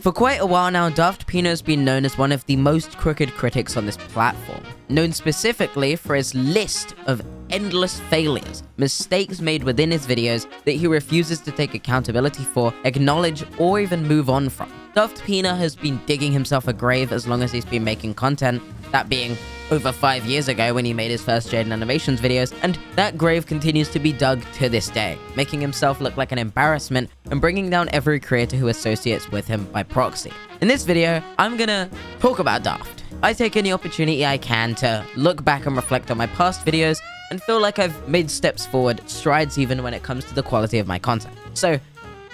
For quite a while now, Daft Pina has been known as one of the most crooked critics on this platform, known specifically for his list of endless failures, mistakes made within his videos that he refuses to take accountability for, acknowledge, or even move on from. Daft Pina has been digging himself a grave as long as he's been making content, that being over 5 years ago when he made his first Jaiden Animations videos, and that grave continues to be dug to this day, making himself look like an embarrassment and bringing down every creator who associates with him by proxy. In this video, I'm gonna talk about Daft. I take any opportunity I can to look back and reflect on my past videos and feel like I've made steps forward, strides even when it comes to the quality of my content. So,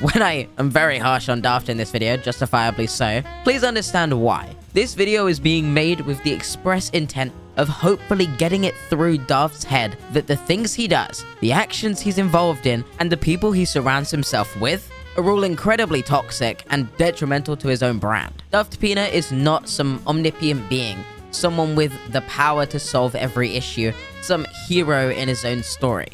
when I am very harsh on Daft in this video, justifiably so, please understand why. This video is being made with the express intent of hopefully getting it through Daft's head that the things he does, the actions he's involved in, and the people he surrounds himself with are all incredibly toxic and detrimental to his own brand. Daft Pina is not some omnipotent being, someone with the power to solve every issue, some hero in his own story.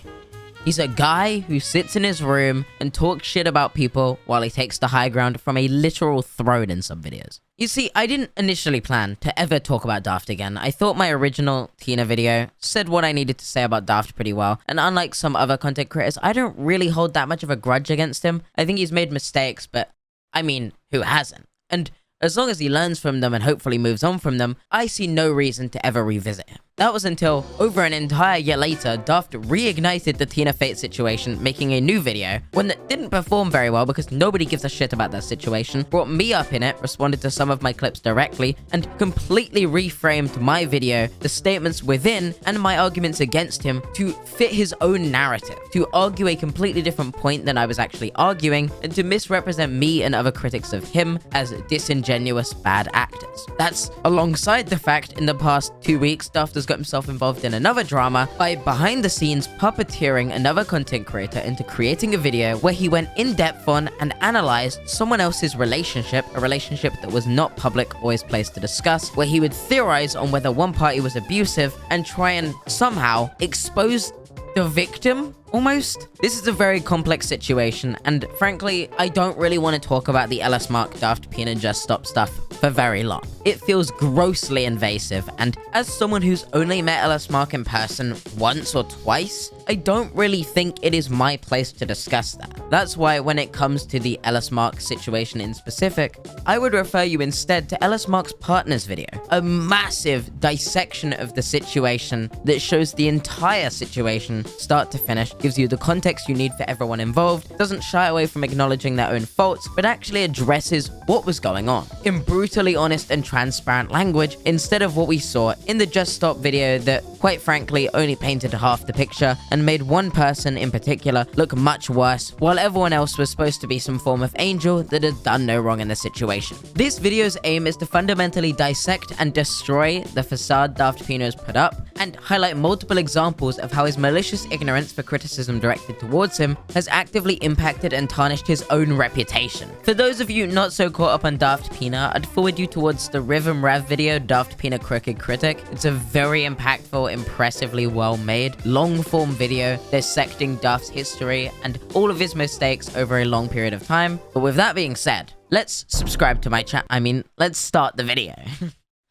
He's a guy who sits in his room and talks shit about people while he takes the high ground from a literal throne in some videos. You see, I didn't initially plan to ever talk about Daft again. I thought my original Tina video said what I needed to say about Daft pretty well, and unlike some other content creators, I don't really hold that much of a grudge against him. I think he's made mistakes, but I mean, who hasn't? And as long as he learns from them and hopefully moves on from them, I see no reason to ever revisit him. That was until, over an entire year later, Daft reignited the TinaFate situation, making a new video, one that didn't perform very well because nobody gives a shit about that situation, brought me up in it, responded to some of my clips directly, and completely reframed my video, the statements within, and my arguments against him to fit his own narrative, to argue a completely different point than I was actually arguing, and to misrepresent me and other critics of him as disingenuous bad actors. That's alongside the fact in the past 2 weeks, Daft has got himself involved in another drama by behind the scenes puppeteering another content creator into creating a video where he went in depth on and analyzed someone else's relationship, a relationship that was not public or his place to discuss, where he would theorize on whether one party was abusive and try and somehow expose the victim, almost. This is a very complex situation, and frankly, I don't really want to talk about the LSMark Daft Pina Just Stop stuff for very long. It feels grossly invasive, and as someone who's only met LSMark in person once or twice, I don't really think it is my place to discuss that. That's why when it comes to the LSMark situation in specific, I would refer you instead to LSMark's Partners video, a massive dissection of the situation that shows the entire situation start to finish, gives you the context you need for everyone involved, doesn't shy away from acknowledging their own faults, but actually addresses what was going on in brutally honest and transparent language, instead of what we saw in the Just Stop video that, quite frankly, only painted half the picture and made one person in particular look much worse, while everyone else was supposed to be some form of angel that had done no wrong in the situation. This video's aim is to fundamentally dissect and destroy the facade Daft Pina has put up, and highlight multiple examples of how his malicious ignorance for criticism directed towards him has actively impacted and tarnished his own reputation. For those of you not so caught up on Daft Pina, I'd forward you towards the Rhythm Rev video, Daft Pina Crooked Critic. It's a very impactful, impressively well-made, long-form video dissecting Daft's history and all of his mistakes over a long period of time. But with that being said, let's subscribe to my channel. Let's start the video.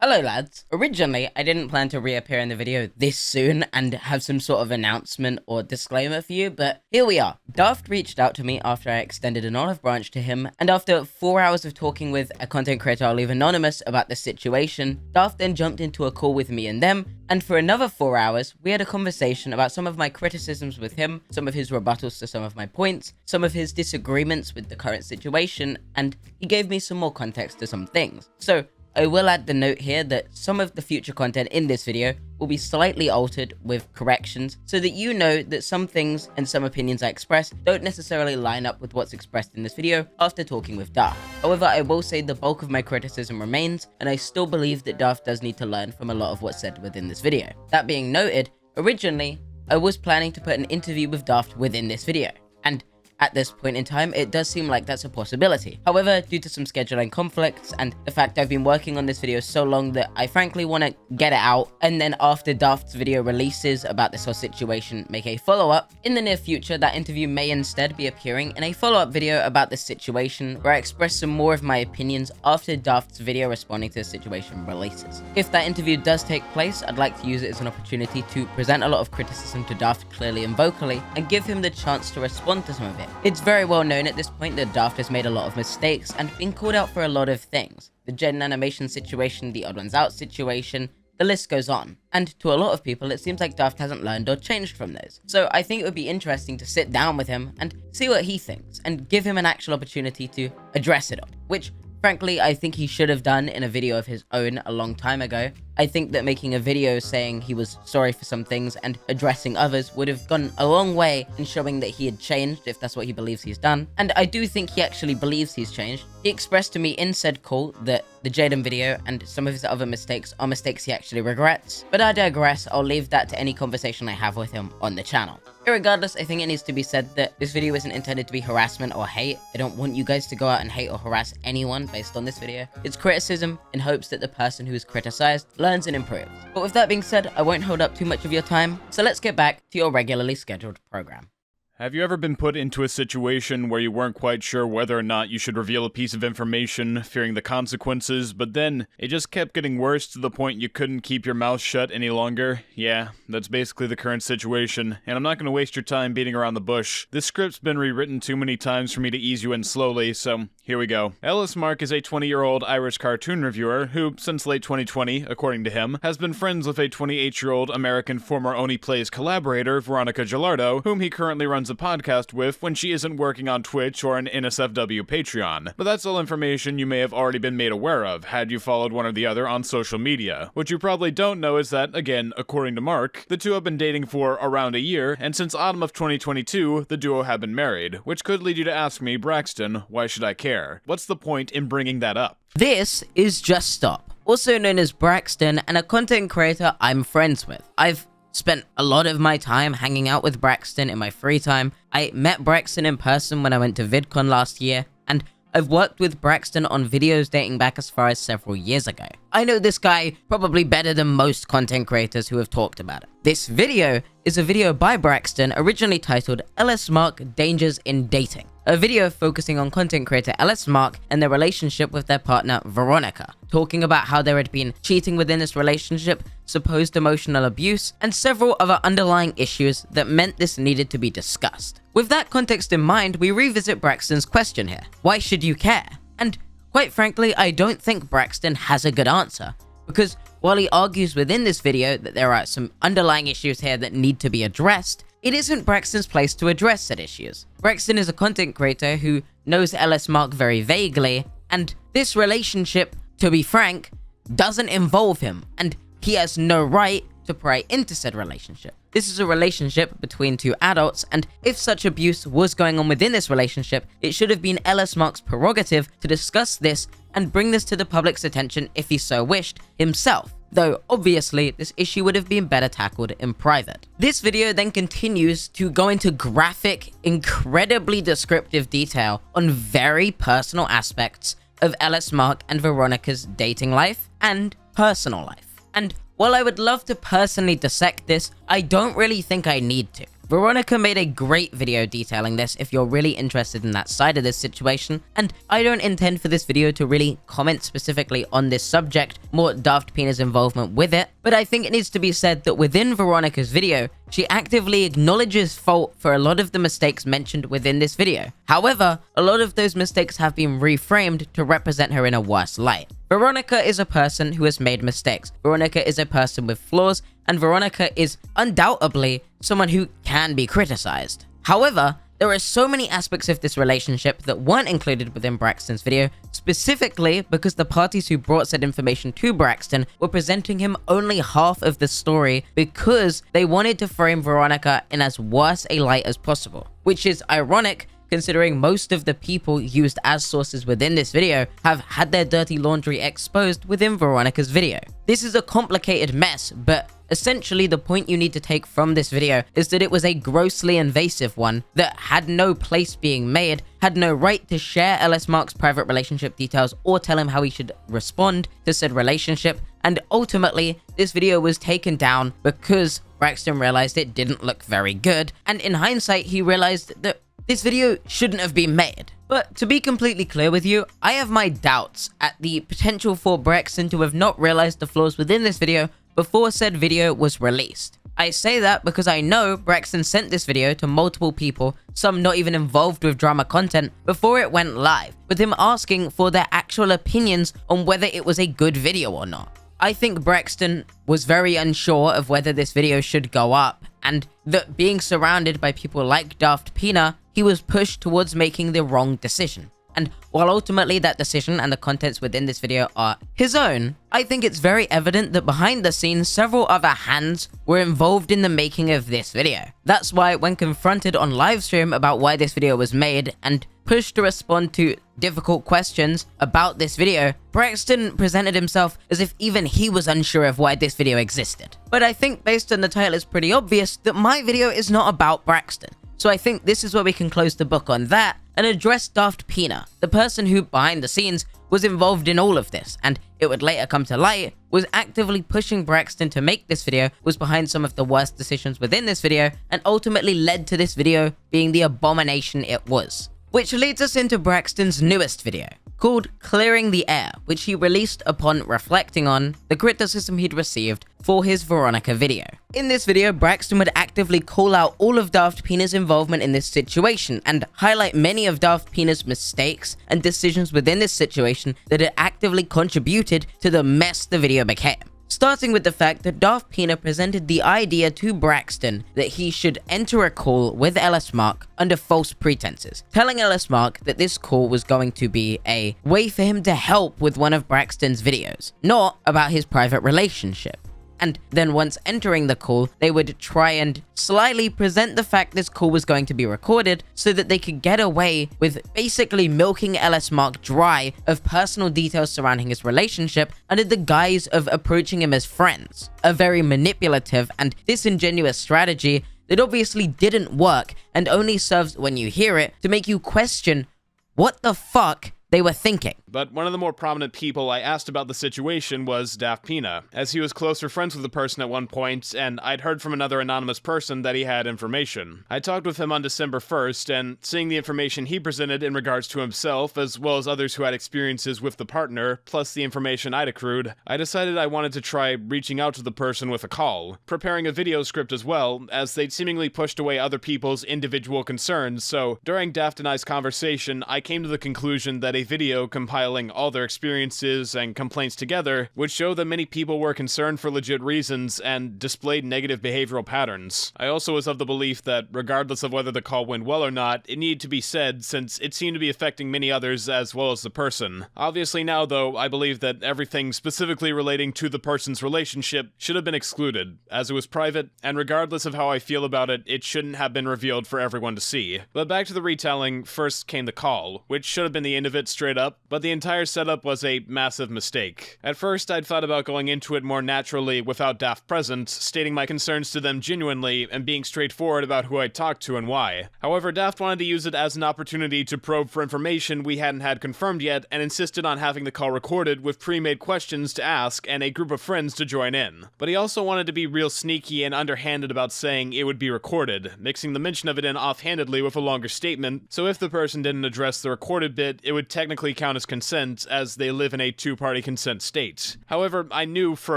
Hello lads. Originally, I didn't plan to reappear in the video this soon and have some sort of announcement or disclaimer for you, but here we are. Daft reached out to me after I extended an olive branch to him, and after 4 hours of talking with a content creator I'll leave anonymous about the situation, Daft then jumped into a call with me and them, and for another 4 hours, we had a conversation about some of my criticisms with him, some of his rebuttals to some of my points, some of his disagreements with the current situation, and he gave me some more context to some things. So, I will add the note here that some of the future content in this video will be slightly altered with corrections so that you know that some things and some opinions I express don't necessarily line up with what's expressed in this video after talking with Daft. However, I will say the bulk of my criticism remains, and I still believe that Daft does need to learn from a lot of what's said within this video. That being noted, originally, I was planning to put an interview with Daft within this video, and at this point in time, it does seem like that's a possibility. However, due to some scheduling conflicts and the fact I've been working on this video so long that I frankly want to get it out, and then after Daft's video releases about this whole situation, make a follow-up. In the near future, that interview may instead be appearing in a follow-up video about this situation, where I express some more of my opinions after Daft's video responding to the situation releases. If that interview does take place, I'd like to use it as an opportunity to present a lot of criticism to Daft clearly and vocally, and give him the chance to respond to some of it. It's very well known at this point that Daft has made a lot of mistakes and been called out for a lot of things. The Jaiden Animations situation, the Odd Ones Out situation, the list goes on. And to a lot of people, it seems like Daft hasn't learned or changed from those. So I think it would be interesting to sit down with him and see what he thinks, and give him an actual opportunity to address it all, which frankly, I think he should have done in a video of his own a long time ago. I think that making a video saying he was sorry for some things and addressing others would have gone a long way in showing that he had changed, if that's what he believes he's done. And I do think he actually believes he's changed. He expressed to me in said call that the Jaiden video and some of his other mistakes are mistakes he actually regrets. But I digress, I'll leave that to any conversation I have with him on the channel. Irregardless, I think it needs to be said that this video isn't intended to be harassment or hate. I don't want you guys to go out and hate or harass anyone based on this video. It's criticism in hopes that the person who is criticized learns and improves. But with that being said, I won't hold up too much of your time, so let's get back to your regularly scheduled program. Have you ever been put into a situation where you weren't quite sure whether or not you should reveal a piece of information, fearing the consequences, but then it just kept getting worse to the point you couldn't keep your mouth shut any longer? Yeah, that's basically the current situation, and I'm not going to waste your time beating around the bush. This script's been rewritten too many times for me to ease you in slowly, so here we go. LSMark is a 20-year-old Irish cartoon reviewer who, since late 2020, according to him, has been friends with a 28-year-old American former Oni Plays collaborator, Veronica Gilardo, whom he currently runs a podcast with when she isn't working on Twitch or an NSFW Patreon. But that's all information you may have already been made aware of had you followed one or the other on social media. What you probably don't know is that, again, according to Mark, the two have been dating for around a year, and since autumn of 2022, the duo have been married, which could lead you to ask me, Braxton, why should I care? What's the point in bringing that up? This is Just Stop, also known as Braxton, and a content creator I'm friends with. I've spent a lot of my time hanging out with Braxton in my free time. I met Braxton in person when I went to VidCon last year, and I've worked with Braxton on videos dating back as far as several years ago. I know this guy probably better than most content creators who have talked about it. This video is a video by Braxton originally titled LSMark Dangers in Dating, a video focusing on content creator LSMark and their relationship with their partner Veronica, talking about how there had been cheating within this relationship, supposed emotional abuse, and several other underlying issues that meant this needed to be discussed. With that context in mind, we revisit Braxton's question here. Why should you care? And quite frankly, I don't think Braxton has a good answer, because while he argues within this video that there are some underlying issues here that need to be addressed, it isn't Braxton's place to address said issues. Braxton is a content creator who knows LSMark very vaguely, and this relationship, to be frank, doesn't involve him, and he has no right to pry into said relationship. This is a relationship between two adults, and if such abuse was going on within this relationship, it should have been LSMark's prerogative to discuss this and bring this to the public's attention if he so wished himself. Though, obviously, this issue would have been better tackled in private. This video then continues to go into graphic, incredibly descriptive detail on very personal aspects of LSMark and Veronica's dating life and personal life. And while I would love to personally dissect this, I don't really think I need to. Veronica made a great video detailing this if you're really interested in that side of this situation, and I don't intend for this video to really comment specifically on this subject, more Daft Pina's involvement with it, but I think it needs to be said that within Veronica's video, she actively acknowledges fault for a lot of the mistakes mentioned within this video. However, a lot of those mistakes have been reframed to represent her in a worse light. Veronica is a person who has made mistakes. Veronica is a person with flaws, and Veronica is undoubtedly someone who can be criticized. However, there are so many aspects of this relationship that weren't included within Braxton's video, specifically because the parties who brought said information to Braxton were presenting him only half of the story because they wanted to frame Veronica in as worse a light as possible. Which is ironic, considering most of the people used as sources within this video have had their dirty laundry exposed within Veronica's video. This is a complicated mess, but essentially the point you need to take from this video is that it was a grossly invasive one that had no place being made, had no right to share LSMark's private relationship details or tell him how he should respond to said relationship, and ultimately this video was taken down because Braxton realized it didn't look very good, and in hindsight he realized that this video shouldn't have been made. But to be completely clear with you, I have my doubts at the potential for Braxton to have not realized the flaws within this video before said video was released. I say that because I know Braxton sent this video to multiple people, some not even involved with drama content, before it went live, with him asking for their actual opinions on whether it was a good video or not. I think Braxton was very unsure of whether this video should go up, and that being surrounded by people like Daft Pina, he was pushed towards making the wrong decision. And while ultimately that decision and the contents within this video are his own, I think it's very evident that behind the scenes several other hands were involved in the making of this video. That's why when confronted on livestream about why this video was made and pushed to respond to difficult questions about this video, Braxton presented himself as if even he was unsure of why this video existed. But I think based on the title it's pretty obvious that my video is not about Braxton. So I think this is where we can close the book on that and address Daft Pina, the person who, behind the scenes, was involved in all of this, and it would later come to light, was actively pushing Braxton to make this video, was behind some of the worst decisions within this video, and ultimately led to this video being the abomination it was. Which leads us into Braxton's newest video, called Clearing the Air, which he released upon reflecting on the criticism he'd received for his Veronica video. In this video, Braxton would actively call out all of Daft Pina's involvement in this situation and highlight many of Daft Pina's mistakes and decisions within this situation that had actively contributed to the mess the video became. Starting with the fact that Daft Pina presented the idea to Braxton that he should enter a call with LSMark under false pretenses, telling LSMark that this call was going to be a way for him to help with one of Braxton's videos, not about his private relationship. And then once entering the call, they would try and slyly present the fact this call was going to be recorded so that they could get away with basically milking LSMark dry of personal details surrounding his relationship under the guise of approaching him as friends. A very manipulative and disingenuous strategy that obviously didn't work and only serves, when you hear it, to make you question what the fuck they were thinking. But one of the more prominent people I asked about the situation was Daft Pina, as he was closer friends with the person at one point, and I'd heard from another anonymous person that he had information. I talked with him on December 1st, and seeing the information he presented in regards to himself, as well as others who had experiences with the partner, plus the information I'd accrued, I decided I wanted to try reaching out to the person with a call, preparing a video script as well, as they'd seemingly pushed away other people's individual concerns. So during Daft and I's conversation, I came to the conclusion that a video compiling all their experiences and complaints together would show that many people were concerned for legit reasons and displayed negative behavioral patterns. I also was of the belief that regardless of whether the call went well or not, it needed to be said since it seemed to be affecting many others as well as the person. Obviously now though, I believe that everything specifically relating to the person's relationship should have been excluded, as it was private, and regardless of how I feel about it, it shouldn't have been revealed for everyone to see. But back to the retelling, first came the call, which should have been the end of it straight up, but the entire setup was a massive mistake. At first, I'd thought about going into it more naturally without Daft present, stating my concerns to them genuinely and being straightforward about who I'd talked to and why. However, Daft wanted to use it as an opportunity to probe for information we hadn't had confirmed yet and insisted on having the call recorded with pre-made questions to ask and a group of friends to join in. But he also wanted to be real sneaky and underhanded about saying it would be recorded, mixing the mention of it in offhandedly with a longer statement, so if the person didn't address the recorded bit, it would technically count as consent, as they live in a two-party consent state. However, I knew for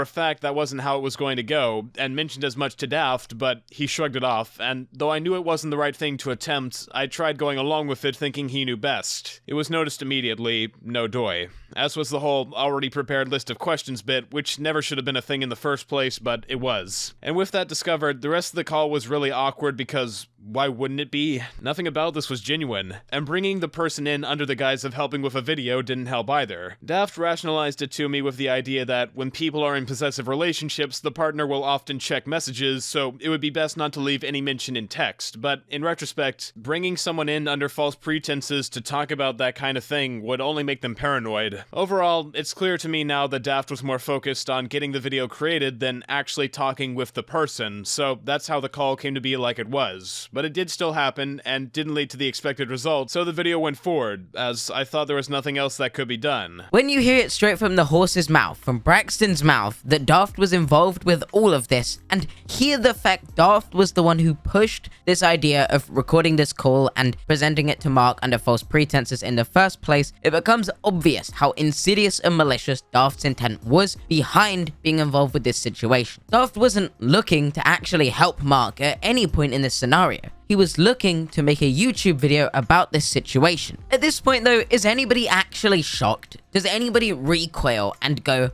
a fact that wasn't how it was going to go, and mentioned as much to Daft, but he shrugged it off, and though I knew it wasn't the right thing to attempt, I tried going along with it thinking he knew best. It was noticed immediately, no doy. As was the whole already prepared list of questions bit, which never should have been a thing in the first place, but it was. And with that discovered, the rest of the call was really awkward because why wouldn't it be? Nothing about this was genuine, and bringing the person in under the guise of helping with a video didn't help either. Daft rationalized it to me with the idea that when people are in possessive relationships, the partner will often check messages, so it would be best not to leave any mention in text, but in retrospect, bringing someone in under false pretenses to talk about that kind of thing would only make them paranoid. Overall, it's clear to me now that Daft was more focused on getting the video created than actually talking with the person, so that's how the call came to be like it was. But it did still happen, and didn't lead to the expected result, so the video went forward, as I thought there was nothing else that could be done. When you hear it straight from the horse's mouth, from Braxton's mouth, that Daft was involved with all of this, and hear the fact Daft was the one who pushed this idea of recording this call and presenting it to Mark under false pretenses in the first place, it becomes obvious how insidious and malicious Daft's intent was behind being involved with this situation. Daft wasn't looking to actually help Mark at any point in this scenario. He was looking to make a YouTube video about this situation. At this point though, is anybody actually shocked? Does anybody recoil and go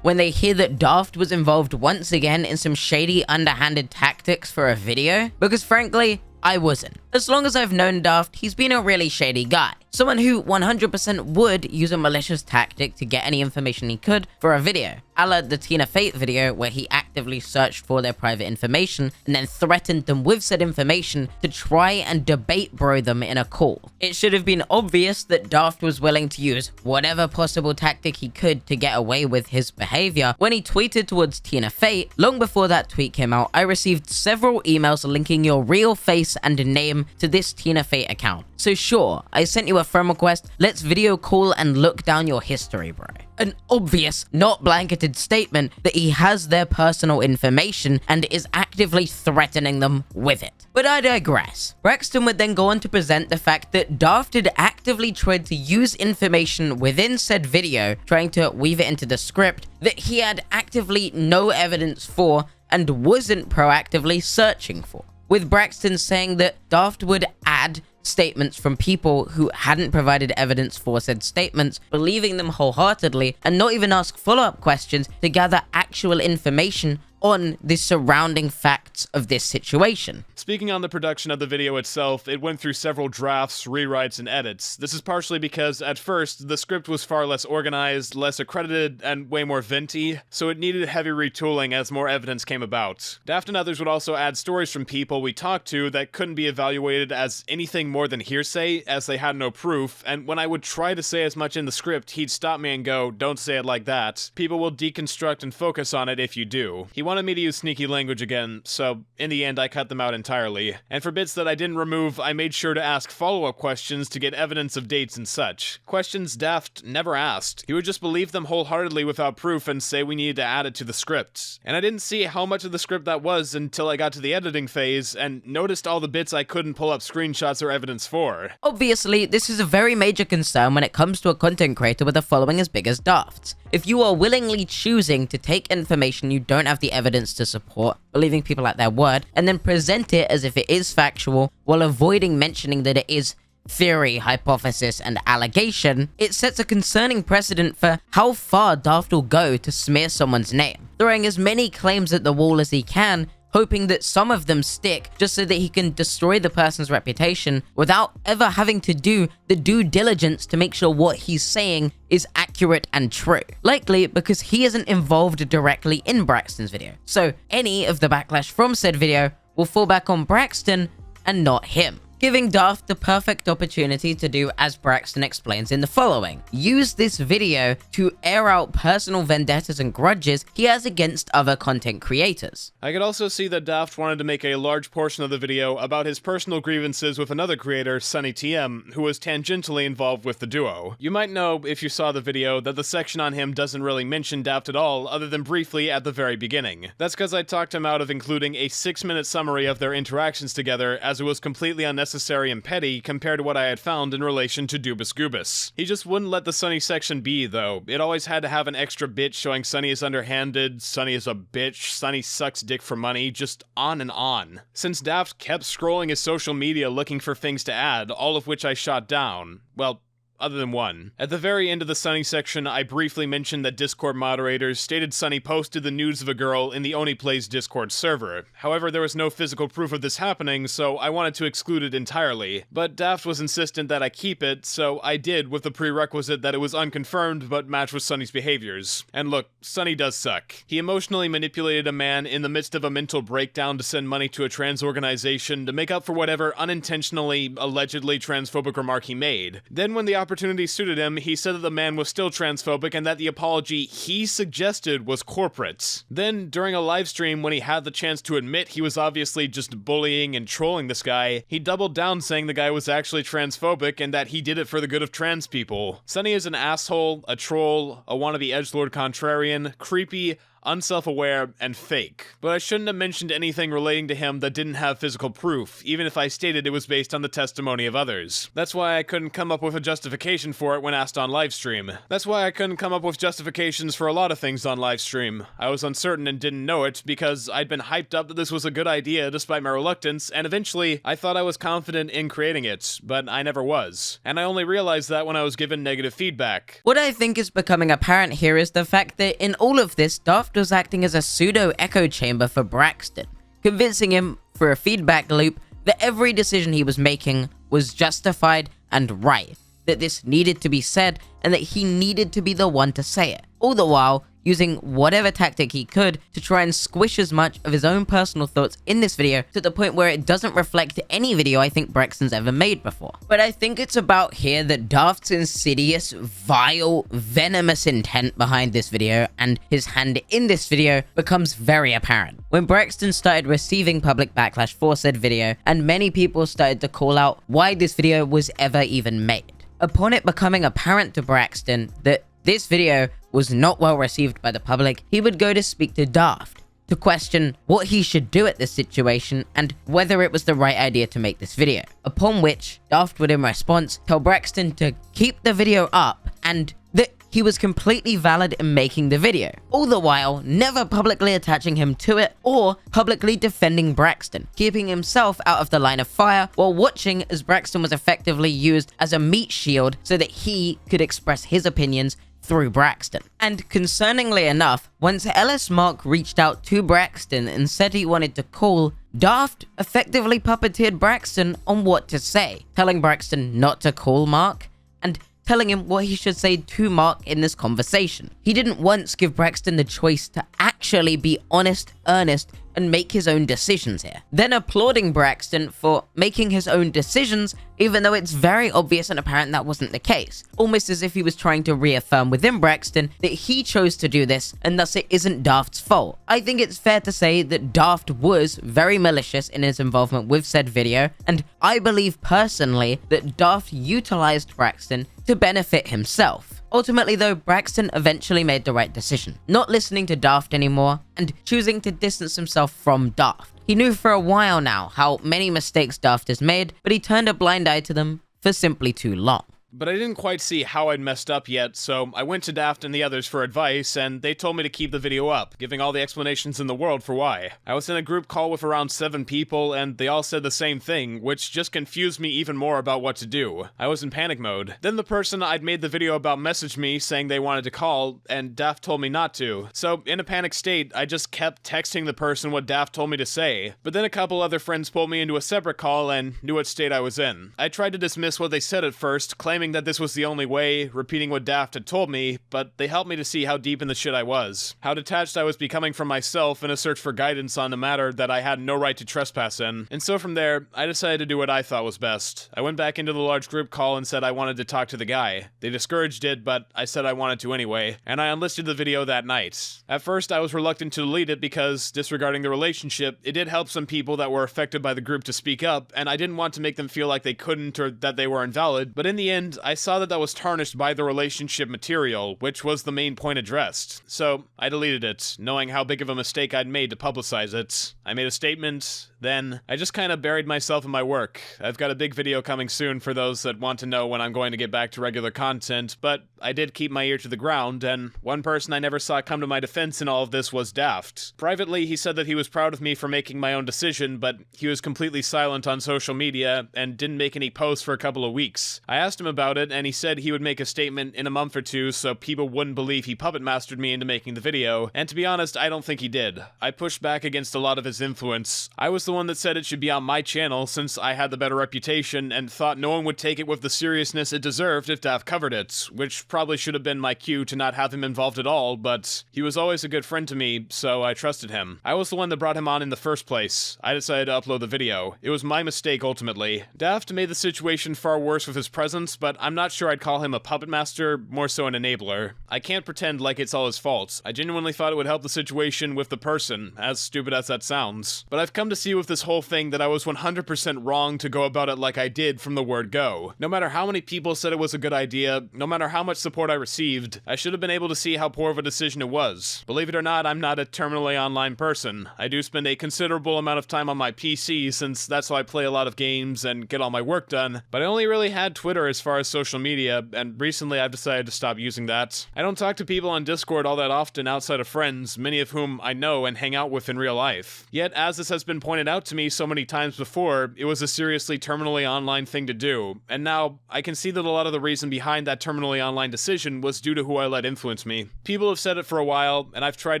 when they hear that Daft was involved once again in some shady, underhanded tactics for a video? Because frankly, I wasn't. As long as I've known Daft, he's been a really shady guy. Someone who 100% would use a malicious tactic to get any information he could for a video. A la the TinaFate video where he actively searched for their private information and then threatened them with said information to try and debate bro them in a call. It should have been obvious that Daft was willing to use whatever possible tactic he could to get away with his behavior when he tweeted towards TinaFate. Long before that tweet came out, I received several emails linking your real face and name to this TinaFate account. So sure, I sent you a friend request, let's video call and look down your history, bro. An obvious, not blanketed statement that he has their personal information and is actively threatening them with it. But I digress. Braxton would then go on to present the fact that Daft had actively tried to use information within said video, trying to weave it into the script, that he had actively no evidence for and wasn't proactively searching for. With Braxton saying that Daft would add statements from people who hadn't provided evidence for said statements, believing them wholeheartedly, and not even ask follow-up questions to gather actual information on the surrounding facts of this situation. Speaking on the production of the video itself, it went through several drafts, rewrites, and edits. This is partially because, at first, the script was far less organized, less accredited, and way more venti, so it needed heavy retooling as more evidence came about. Daft and others would also add stories from people we talked to that couldn't be evaluated as anything more than hearsay, as they had no proof, and when I would try to say as much in the script, he'd stop me and go, "Don't say it like that. People will deconstruct and focus on it if you do." He wanted me to use sneaky language again, so in the end I cut them out entirely. And for bits that I didn't remove, I made sure to ask follow-up questions to get evidence of dates and such. Questions Daft never asked. He would just believe them wholeheartedly without proof and say we needed to add it to the script. And I didn't see how much of the script that was until I got to the editing phase and noticed all the bits I couldn't pull up screenshots or evidence for. Obviously, this is a very major concern when it comes to a content creator with a following as big as Daft's. If you are willingly choosing to take information you don't have the evidence to support, believing people at their word, and then present it as if it is factual, while avoiding mentioning that it is theory, hypothesis, and allegation, it sets a concerning precedent for how far Daft will go to smear someone's name, throwing as many claims at the wall as he can, hoping that some of them stick just so that he can destroy the person's reputation without ever having to do the due diligence to make sure what he's saying is accurate and true. Likely because he isn't involved directly in Braxton's video, so any of the backlash from said video will fall back on Braxton and not him, giving Daft the perfect opportunity to do as Braxton explains in the following. Use this video to air out personal vendettas and grudges he has against other content creators. I could also see that Daft wanted to make a large portion of the video about his personal grievances with another creator, SunnyTM, who was tangentially involved with the duo. You might know, if you saw the video, that the section on him doesn't really mention Daft at all, other than briefly at the very beginning. That's because I talked him out of including a 6-minute summary of their interactions together, as it was completely unnecessary and petty compared to what I had found in relation to Dubus Goobus. He just wouldn't let the Sunny section be, though. It always had to have an extra bit showing Sunny is underhanded, Sunny is a bitch, Sunny sucks dick for money, just on and on. Since Daft kept scrolling his social media looking for things to add, all of which I shot down, well, other than one. At the very end of the Sunny section, I briefly mentioned that Discord moderators stated Sunny posted the nudes of a girl in the Only Plays Discord server. However, there was no physical proof of this happening, so I wanted to exclude it entirely. But Daft was insistent that I keep it, so I did, with the prerequisite that it was unconfirmed but matched with Sunny's behaviors. And look, Sunny does suck. He emotionally manipulated a man in the midst of a mental breakdown to send money to a trans organization to make up for whatever unintentionally, allegedly transphobic remark he made. Then when the opportunity suited him, he said that the man was still transphobic and that the apology he suggested was corporate. Then, during a live stream when he had the chance to admit he was obviously just bullying and trolling this guy, he doubled down saying the guy was actually transphobic and that he did it for the good of trans people. Sunny is an asshole, a troll, a wannabe edgelord contrarian, creepy, unself-aware, and fake. But I shouldn't have mentioned anything relating to him that didn't have physical proof, even if I stated it was based on the testimony of others. That's why I couldn't come up with a justification for it when asked on livestream. That's why I couldn't come up with justifications for a lot of things on livestream. I was uncertain and didn't know it, because I'd been hyped up that this was a good idea despite my reluctance, and eventually, I thought I was confident in creating it, but I never was. And I only realized that when I was given negative feedback. What I think is becoming apparent here is the fact that in all of this, Daft was acting as a pseudo-echo chamber for Braxton, convincing him through a feedback loop that every decision he was making was justified and right, that this needed to be said, and that he needed to be the one to say it, all the while using whatever tactic he could to try and squish as much of his own personal thoughts in this video to the point where it doesn't reflect any video I think Braxton's ever made before. But I think it's about here that Daft's insidious, vile, venomous intent behind this video and his hand in this video becomes very apparent. When Braxton started receiving public backlash for said video, and many people started to call out why this video was ever even made. Upon it becoming apparent to Braxton that this video was not well received by the public, he would go to speak to Daft to question what he should do at this situation and whether it was the right idea to make this video. Upon which, Daft would in response tell Braxton to keep the video up and that he was completely valid in making the video, all the while never publicly attaching him to it or publicly defending Braxton, keeping himself out of the line of fire while watching as Braxton was effectively used as a meat shield so that he could express his opinions through Braxton. And concerningly enough, once LSMark reached out to Braxton and said he wanted to call, Daft effectively puppeteered Braxton on what to say, telling Braxton not to call Mark and telling him what he should say to Mark in this conversation. He didn't once give Braxton the choice to actually be honest, earnest, and make his own decisions here. Then applauding Braxton for making his own decisions, even though it's very obvious and apparent that wasn't the case. Almost as if he was trying to reaffirm within Braxton that he chose to do this, and thus it isn't Daft's fault. I think it's fair to say that Daft was very malicious in his involvement with said video, and I believe personally that Daft utilized Braxton to benefit himself. Ultimately though, Braxton eventually made the right decision, not listening to Daft anymore, and choosing to distance himself from Daft. He knew for a while now how many mistakes Daft has made, but he turned a blind eye to them for simply too long. But I didn't quite see how I'd messed up yet, so I went to Daft and the others for advice, and they told me to keep the video up, giving all the explanations in the world for why. I was in a group call with around 7 people, and they all said the same thing, which just confused me even more about what to do. I was in panic mode. Then the person I'd made the video about messaged me saying they wanted to call, and Daft told me not to. So, in a panic state, I just kept texting the person what Daft told me to say. But then a couple other friends pulled me into a separate call and knew what state I was in. I tried to dismiss what they said at first, claiming that this was the only way, repeating what Daft had told me, but they helped me to see how deep in the shit I was. How detached I was becoming from myself in a search for guidance on a matter that I had no right to trespass in. And so from there, I decided to do what I thought was best. I went back into the large group call and said I wanted to talk to the guy. They discouraged it, but I said I wanted to anyway, and I unlisted the video that night. At first, I was reluctant to delete it because, disregarding the relationship, it did help some people that were affected by the group to speak up, and I didn't want to make them feel like they couldn't or that they were invalid, but in the end, I saw that was tarnished by the relationship material, which was the main point addressed. So, I deleted it, knowing how big of a mistake I'd made to publicize it. I made a statement, then I just kind of buried myself in my work. I've got a big video coming soon for those that want to know when I'm going to get back to regular content, but I did keep my ear to the ground, and one person I never saw come to my defense in all of this was Daft. Privately, he said that he was proud of me for making my own decision, but he was completely silent on social media and didn't make any posts for a couple of weeks. I asked him about it, and he said he would make a statement in a month or two so people wouldn't believe he puppet mastered me into making the video, and to be honest, I don't think he did. I pushed back against a lot of his influence. I was the one that said it should be on my channel since I had the better reputation and thought no one would take it with the seriousness it deserved if Daft covered it, which probably should have been my cue to not have him involved at all, but he was always a good friend to me, so I trusted him. I was the one that brought him on in the first place. I decided to upload the video. It was my mistake ultimately. Daft made the situation far worse with his presence, but I'm not sure I'd call him a puppet master, more so an enabler. I can't pretend like it's all his fault. I genuinely thought it would help the situation with the person, as stupid as that sounds. But I've come to see with this whole thing that I was 100% wrong to go about it like I did from the word go. No matter how many people said it was a good idea, no matter how much support I received, I should have been able to see how poor of a decision it was. Believe it or not, I'm not a terminally online person. I do spend a considerable amount of time on my PC since that's how I play a lot of games and get all my work done, but I only really had Twitter as far as social media, and recently I've decided to stop using that. I don't talk to people on Discord all that often outside of friends, many of whom I know and hang out with in real life. Yet, as this has been pointed out to me so many times before, it was a seriously terminally online thing to do, and now I can see that a lot of the reason behind that terminally online decision was due to who I let influence me. People have said it for a while, and I've tried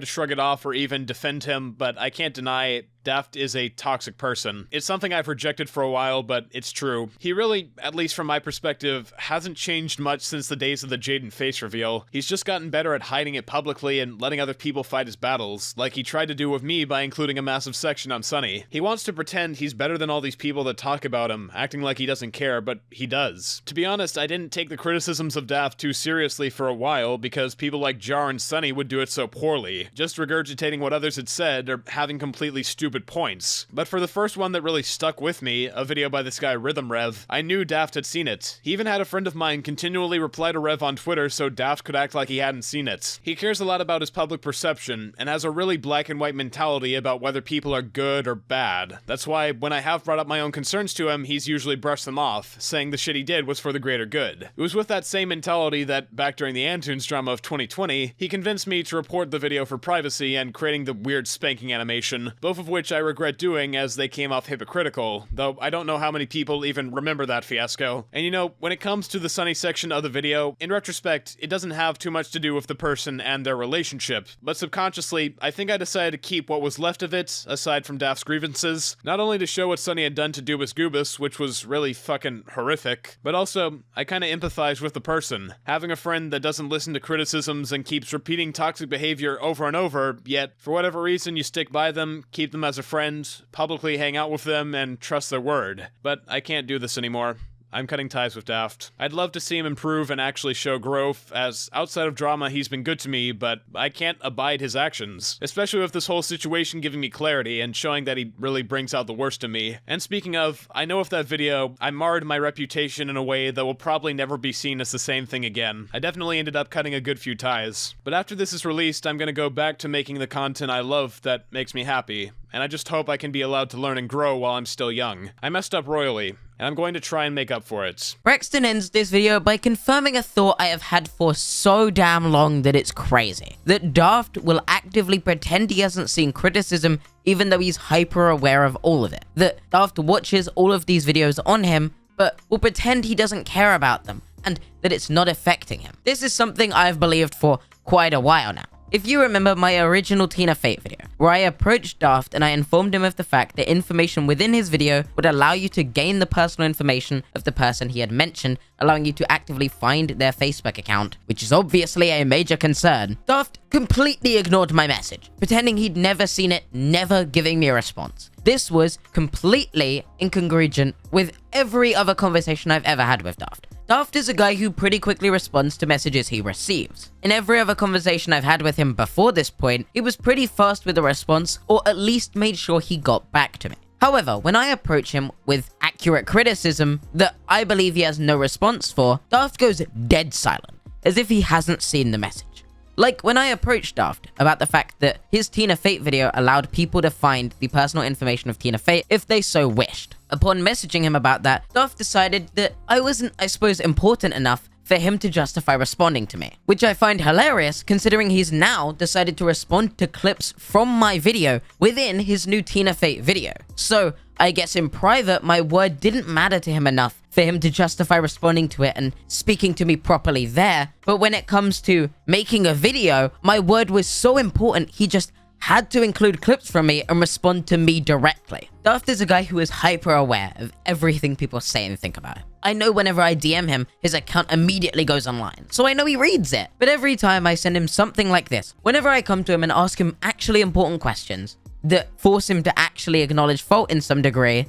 to shrug it off or even defend him, but I can't deny it. Daft is a toxic person. It's something I've rejected for a while, but it's true. He really, at least from my perspective, hasn't changed much since the days of the Jaiden face reveal. He's just gotten better at hiding it publicly and letting other people fight his battles, like he tried to do with me by including a massive section on Sunny. He wants to pretend he's better than all these people that talk about him, acting like he doesn't care, but he does. To be honest, I didn't take the criticisms of Daft too seriously for a while because people like Jar and Sunny would do it so poorly, just regurgitating what others had said or having completely stupid points. But for the first one that really stuck with me, a video by this guy Rhythm Rev, I knew Daft had seen it. He even had a friend of mine continually reply to Rev on Twitter so Daft could act like he hadn't seen it. He cares a lot about his public perception and has a really black and white mentality about whether people are good or bad. That's why when I have brought up my own concerns to him, he's usually brushed them off, saying the shit he did was for the greater good. It was with that same mentality that, back during the Antunes drama of 2020, he convinced me to report the video for privacy and creating the weird spanking animation, both of which I regret doing as they came off hypocritical, though I don't know how many people even remember that fiasco. And you know, when it comes to the Sunny section of the video, in retrospect, it doesn't have too much to do with the person and their relationship, but subconsciously, I think I decided to keep what was left of it, aside from Daft's grievances, not only to show what Sunny had done to Dubus Goobus, which was really fucking horrific, but also, I kinda empathize with the person. Having a friend that doesn't listen to criticisms and keeps repeating toxic behavior over and over, yet, for whatever reason, you stick by them, keep them as a friend, publicly hang out with them, and trust their word. But I can't do this anymore. I'm cutting ties with Daft. I'd love to see him improve and actually show growth, as outside of drama he's been good to me, but I can't abide his actions. Especially with this whole situation giving me clarity and showing that he really brings out the worst in me. And speaking of, I know with that video, I marred my reputation in a way that will probably never be seen as the same thing again. I definitely ended up cutting a good few ties. But after this is released, I'm gonna go back to making the content I love that makes me happy. And I just hope I can be allowed to learn and grow while I'm still young. I messed up royally, and I'm going to try and make up for it. Braxton ends this video by confirming a thought I have had for so damn long that it's crazy. That Daft will actively pretend he hasn't seen criticism even though he's hyper aware of all of it. That Daft watches all of these videos on him, but will pretend he doesn't care about them, and that it's not affecting him. This is something I've believed for quite a while now. If you remember my original TinaFate video, where I approached Daft and I informed him of the fact that information within his video would allow you to gain the personal information of the person he had mentioned, allowing you to actively find their Facebook account, which is obviously a major concern, Daft completely ignored my message, pretending he'd never seen it, never giving me a response. This was completely incongruent with every other conversation I've ever had with Daft. Daft is a guy who pretty quickly responds to messages he receives. In every other conversation I've had with him before this point, he was pretty fast with a response, or at least made sure he got back to me. However, when I approach him with accurate criticism that I believe he has no response for, Daft goes dead silent, as if he hasn't seen the message. Like when I approached Daft about the fact that his TinaFate video allowed people to find the personal information of TinaFate if they so wished. Upon messaging him about that, Daft decided that I wasn't, I suppose, important enough for him to justify responding to me. Which I find hilarious, considering he's now decided to respond to clips from my video within his new TinaFate video. So, I guess in private, my word didn't matter to him enough for him to justify responding to it and speaking to me properly there. But when it comes to making a video, my word was so important, he just had to include clips from me and respond to me directly. Daft is a guy who is hyper aware of everything people say and think about him. I know whenever I DM him, his account immediately goes online, so I know he reads it. But every time I send him something like this, whenever I come to him and ask him actually important questions that force him to actually acknowledge fault in some degree,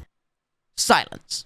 silence.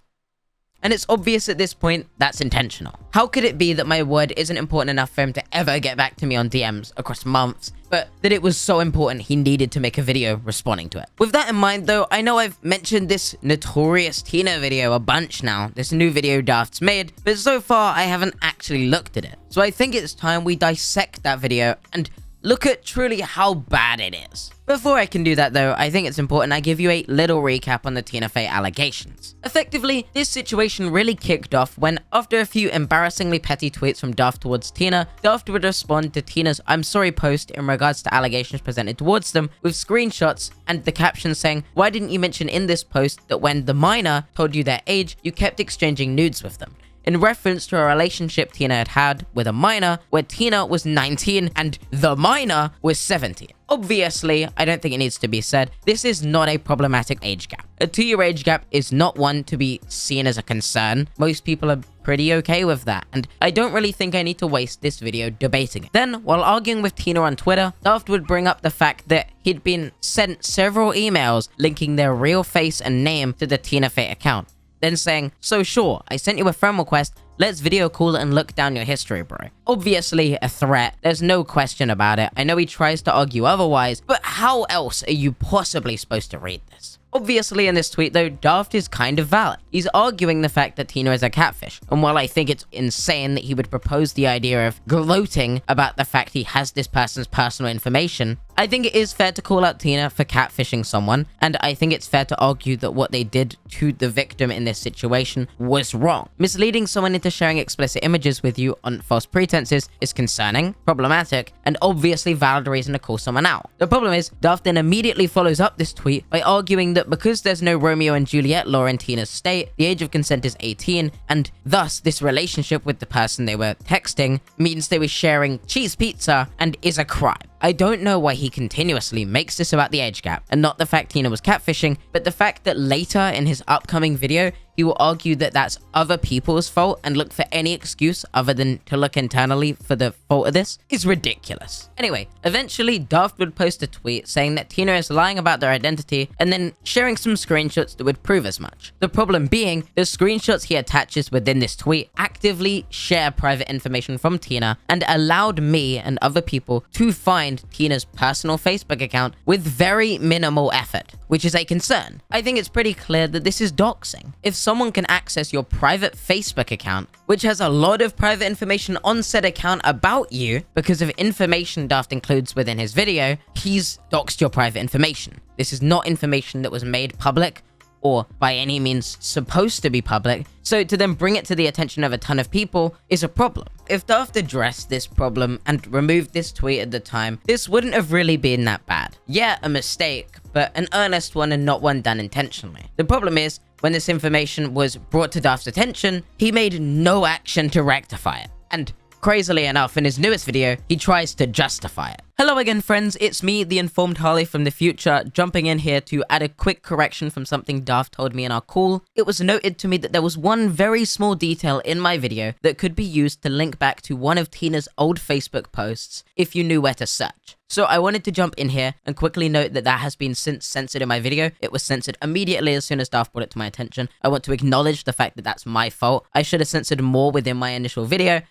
And it's obvious at this point that's intentional. How could it be that my word isn't important enough for him to ever get back to me on DMs across months, but that it was so important he needed to make a video responding to it? With that in mind though, I know I've mentioned this Notorious Tina video a bunch now, this new video Daft's made, but so far I haven't actually looked at it. So I think it's time we dissect that video and look at truly how bad it is. Before I can do that though, I think it's important I give you a little recap on the TinaFate allegations. Effectively, this situation really kicked off when, after a few embarrassingly petty tweets from Daft towards Tina, Daft would respond to Tina's "I'm sorry" post in regards to allegations presented towards them with screenshots and the caption saying, "Why didn't you mention in this post that when the minor told you their age, you kept exchanging nudes with them?" In reference to a relationship Tina had had with a minor where Tina was 19 and the minor was 17. Obviously, I don't think it needs to be said, this is not a problematic age gap. A 2-year age gap is not one to be seen as a concern. Most people are pretty okay with that, and I don't really think I need to waste this video debating it. Then, while arguing with Tina on Twitter, Daft would bring up the fact that he'd been sent several emails linking their real face and name to the TinaFate account. Then saying, "So sure, I sent you a friend request, let's video call and look down your history, bro." Obviously a threat, there's no question about it. I know he tries to argue otherwise, but how else are you possibly supposed to read this? Obviously in this tweet though, Daft is kind of valid. He's arguing the fact that Tina is a catfish, and while I think it's insane that he would propose the idea of gloating about the fact he has this person's personal information, I think it is fair to call out Tina for catfishing someone, and I think it's fair to argue that what they did to the victim in this situation was wrong. Misleading someone into sharing explicit images with you on false pretenses is concerning, problematic, and obviously valid reason to call someone out. The problem is, Daft then immediately follows up this tweet by arguing that because there's no Romeo and Juliet law in Tina's state, the age of consent is 18, and thus this relationship with the person they were texting means they were sharing cheese pizza and is a crime. I don't know why he continuously makes this about the age gap, and not the fact Tina was catfishing, but the fact that later in his upcoming video, he will argue that that's other people's fault and look for any excuse other than to look internally for the fault of this is ridiculous. Anyway, eventually Daft would post a tweet saying that Tina is lying about their identity and then sharing some screenshots that would prove as much. The problem being, the screenshots he attaches within this tweet actively share private information from Tina and allowed me and other people to find Tina's personal Facebook account with very minimal effort, which is a concern. I think it's pretty clear that this is doxing. If someone can access your private Facebook account, which has a lot of private information on said account about you because of information Daft includes within his video, he's doxed your private information. This is not information that was made public or by any means supposed to be public, so to then bring it to the attention of a ton of people is a problem. If Daft addressed this problem and removed this tweet at the time, this wouldn't have really been that bad. Yeah, a mistake, but an earnest one and not one done intentionally. The problem is, when this information was brought to Daft's attention, he made no action to rectify it. And crazily enough, in his newest video, he tries to justify it. Hello again friends, it's me, the informed Harley from the future, jumping in here to add a quick correction from something Daft told me in our call. It was noted to me that there was one very small detail in my video that could be used to link back to one of Tina's old Facebook posts if you knew where to search. So I wanted to jump in here and quickly note that that has been since censored in my video. It was censored immediately as soon as Daft brought it to my attention. I want to acknowledge the fact that that's my fault. I should have censored more within my initial video.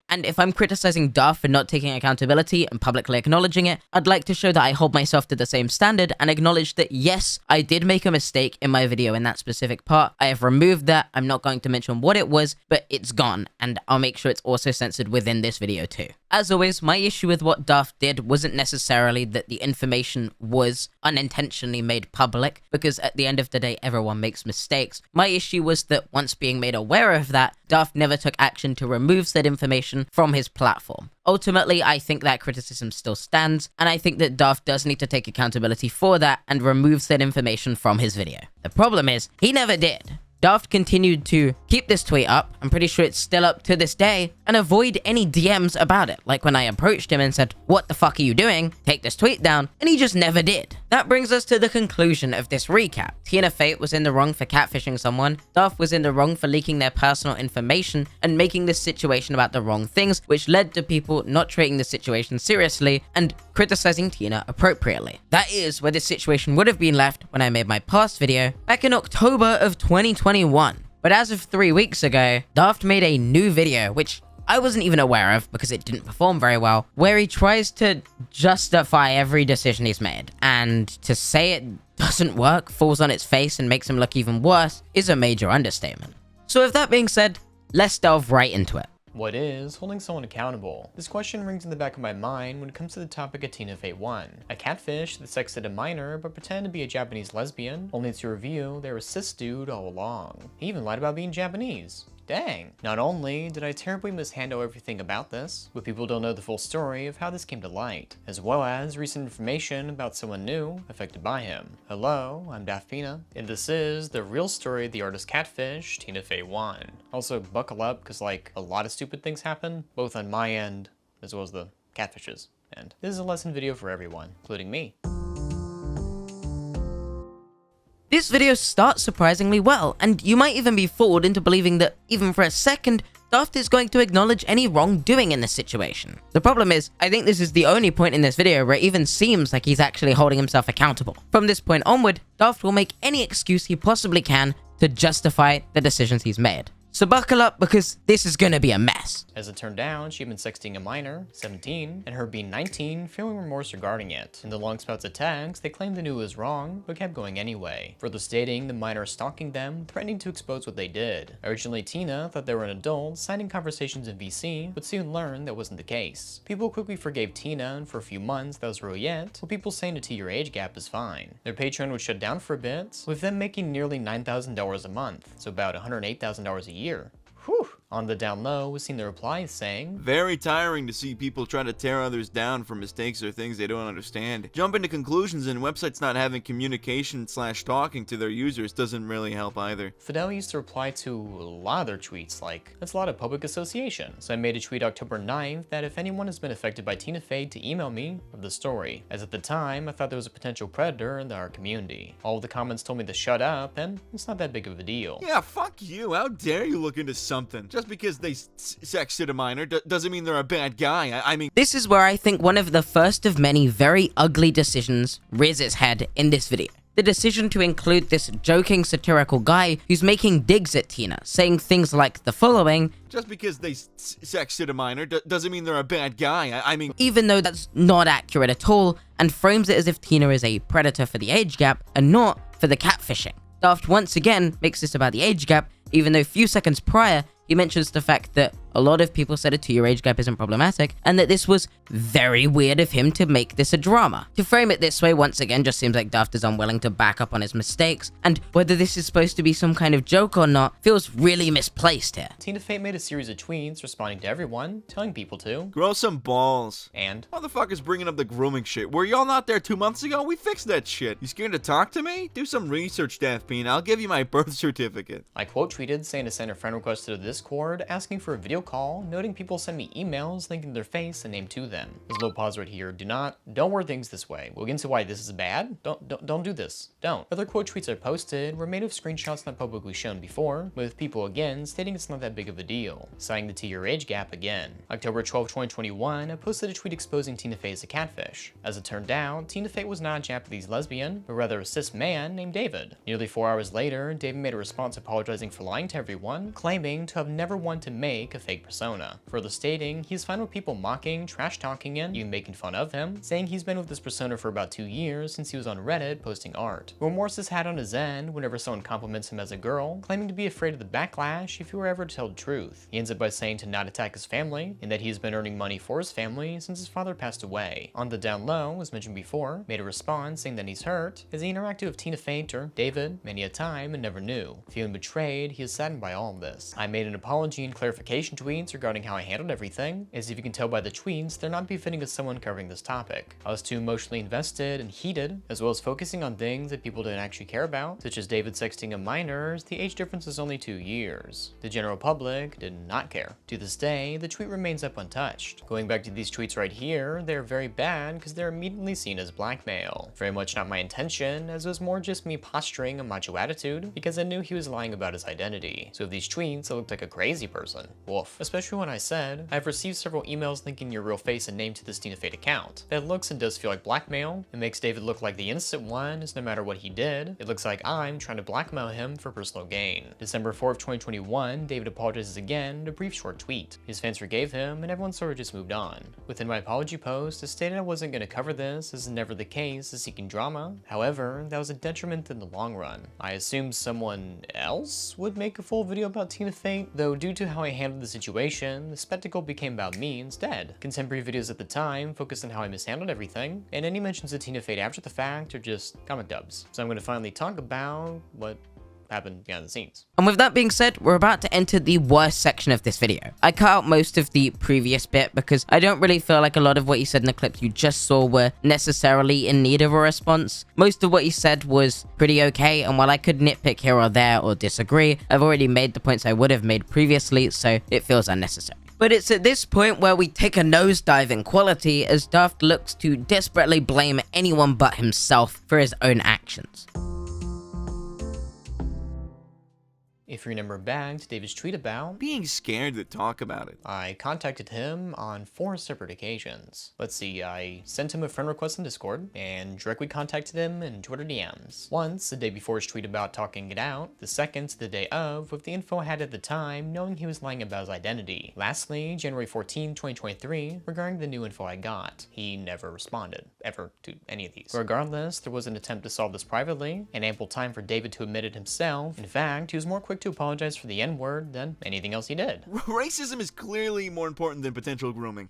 And if I'm criticizing Daft for not taking accountability and publicly acknowledging it, I'd like to show that I hold myself to the same standard and acknowledge that yes, I did make a mistake in my video in that specific part. I have removed that. I'm not going to mention what it was, but it's gone, and I'll make sure it's also censored within this video too. As always, my issue with what Daft did wasn't necessarily that the information was unintentionally made public, because at the end of the day, everyone makes mistakes. My issue was that once being made aware of that, Daft never took action to remove said information from his platform. Ultimately, I think that criticism still stands, and I think that Daft does need to take accountability for that and remove said information from his video. The problem is, he never did. Daft continued to keep this tweet up, I'm pretty sure it's still up to this day, and avoid any DMs about it, like when I approached him and said, "What the fuck are you doing? Take this tweet down," and he just never did. That brings us to the conclusion of this recap. TinaFate was in the wrong for catfishing someone, Daft was in the wrong for leaking their personal information and making this situation about the wrong things, which led to people not treating the situation seriously and criticizing Tina appropriately. That is where this situation would have been left when I made my past video back in October of 2021. But as of 3 weeks ago, Daft made a new video, which I wasn't even aware of because it didn't perform very well, where he tries to justify every decision he's made. And to say it doesn't work, falls on its face, and makes him look even worse is a major understatement. So with that being said, let's delve right into it. What is holding someone accountable? This question rings in the back of my mind when it comes to the topic of TinaFate1. A catfish that sexted a minor but pretended to be a Japanese lesbian, only to reveal they were a cis dude all along. He even lied about being Japanese. Dang. Not only did I terribly mishandle everything about this, but people don't know the full story of how this came to light, as well as recent information about someone new affected by him. Hello, I'm Daft Pina, and this is the real story of the artist catfish, TinaFate1. Also, buckle up, because like, a lot of stupid things happen, both on my end, as well as the catfish's end. This is a lesson video for everyone, including me. This video starts surprisingly well, and you might even be fooled into believing that, even for a second, Daft is going to acknowledge any wrongdoing in this situation. The problem is, I think this is the only point in this video where it even seems like he's actually holding himself accountable. From this point onward, Daft will make any excuse he possibly can to justify the decisions he's made. So buckle up, because this is gonna be a mess. As it turned out, she'd been sexting a minor, 17, and her being 19, feeling remorse regarding it. In the long spouts of text, they claimed they knew it was wrong, but kept going anyway. Further stating the minor stalking them, threatening to expose what they did. Originally, Tina thought they were an adult, signing conversations in VC, but soon learned that wasn't the case. People quickly forgave Tina, and for a few months that was real yet, with people saying a 2-year age gap is fine. Their Patreon was shut down for a bit, with them making nearly $9,000 a month, so about $108,000 a year. Whew. On the down low, we've seen the replies saying, "Very tiring to see people try to tear others down for mistakes or things they don't understand. Jumping to conclusions and websites not having communication/talking to their users doesn't really help either." Fidel used to reply to a lot of their tweets like, "That's a lot of public association." So I made a tweet October 9th that if anyone has been affected by TinaFate to email me of the story, as at the time I thought there was a potential predator in our community. All of the comments told me to shut up, and it's not that big of a deal. Yeah, fuck you. How dare you look into something? Just because they sexted a minor doesn't mean they're a bad guy. I mean... This is where I think one of the first of many very ugly decisions rears its head in this video. The decision to include this joking, satirical guy who's making digs at Tina, saying things like the following: "Just because they sexted a minor doesn't mean they're a bad guy. I mean..." Even though that's not accurate at all, and frames it as if Tina is a predator for the age gap and not for the catfishing. Daft once again makes this about the age gap, even though a few seconds prior, he mentions the fact that a lot of people said a 2-year age gap isn't problematic, and that this was very weird of him to make this a drama. To frame it this way, once again, just seems like Daft is unwilling to back up on his mistakes, and whether this is supposed to be some kind of joke or not feels really misplaced here. TinaFate made a series of tweets responding to everyone, telling people to grow some balls. And motherfuckers bringing up the grooming shit. Were y'all not there 2 months ago? We fixed that shit. You scared to talk to me? Do some research, Daft Pina. I'll give you my birth certificate. I quote tweeted saying to send a friend request to the Discord, asking for a video call, noting people send me emails linking their face and name to them. There's a little pause right here. Don't word things this way. We'll get into why this is bad. Don't do this. Don't. Other quote tweets I posted were made of screenshots not publicly shown before, with people again stating it's not that big of a deal, citing the 2-year age gap again. October 12, 2021, I posted a tweet exposing TinaFate as a catfish. As it turned out, TinaFate was not a Japanese lesbian, but rather a cis man named David. Nearly 4 hours later, David made a response apologizing for lying to everyone, claiming to have never wanted to make a fake persona. Further stating, he's fine with people mocking, trash-talking and even making fun of him, saying he's been with this persona for about 2 years since he was on Reddit posting art. Remorse is had on his end whenever someone compliments him as a girl, claiming to be afraid of the backlash if he were ever to tell the truth. He ends up by saying to not attack his family, and that he has been earning money for his family since his father passed away. On the down low, as mentioned before, made a response saying that he's hurt, as he interacted with TinaFate or David many a time and never knew. Feeling betrayed, he is saddened by all of this. I made an apology and clarification tweets regarding how I handled everything, as if you can tell by the tweets, they're not befitting of someone covering this topic. I was too emotionally invested and heated, as well as focusing on things that people didn't actually care about, such as David sexting a minor. The age difference is only 2 years. The general public did not care. To this day, the tweet remains up untouched. Going back to these tweets right here, they're very bad because they're immediately seen as blackmail. Very much not my intention, as it was more just me posturing a macho attitude because I knew he was lying about his identity. So with these tweets, I looked like a crazy person. Woof. Especially when I said, I've received several emails linking your real face and name to this TinaFate account. That looks and does feel like blackmail. It makes David look like the innocent one, as no matter what he did, it looks like I'm trying to blackmail him for personal gain. December 4th, 2021, David apologizes again in a brief short tweet. His fans forgave him, and everyone sort of just moved on. Within my apology post, I stated I wasn't going to cover this, as is never the case, as seeking drama. However, that was a detriment in the long run. I assumed someone else would make a full video about TinaFate, though due to how I handled the situation, the spectacle became about me instead. Contemporary videos at the time focused on how I mishandled everything, and any mentions of TinaFate after the fact are just comic dubs. So I'm going to finally talk about what happened behind the scenes. And with that being said, we're about to enter the worst section of this video. I cut out most of the previous bit because I don't really feel like a lot of what he said in the clips you just saw were necessarily in need of a response. Most of what he said was pretty okay, and while I could nitpick here or there or disagree, I've already made the points I would have made previously, so it feels unnecessary. But it's at this point where we take a nosedive in quality as Daft looks to desperately blame anyone but himself for his own actions. If you remember back to David's tweet about being scared to talk about it. I contacted him on 4 separate occasions. Let's see, I sent him a friend request in Discord and directly contacted him in Twitter DMs. Once, the day before his tweet about talking it out. The second, the day of, with the info I had at the time, knowing he was lying about his identity. Lastly, January 14, 2023, regarding the new info I got. He never responded, ever, to any of these. Regardless, there was an attempt to solve this privately, and ample time for David to admit it himself. In fact, he was more quick to apologize for the N-word than anything else he did. Racism is clearly more important than potential grooming.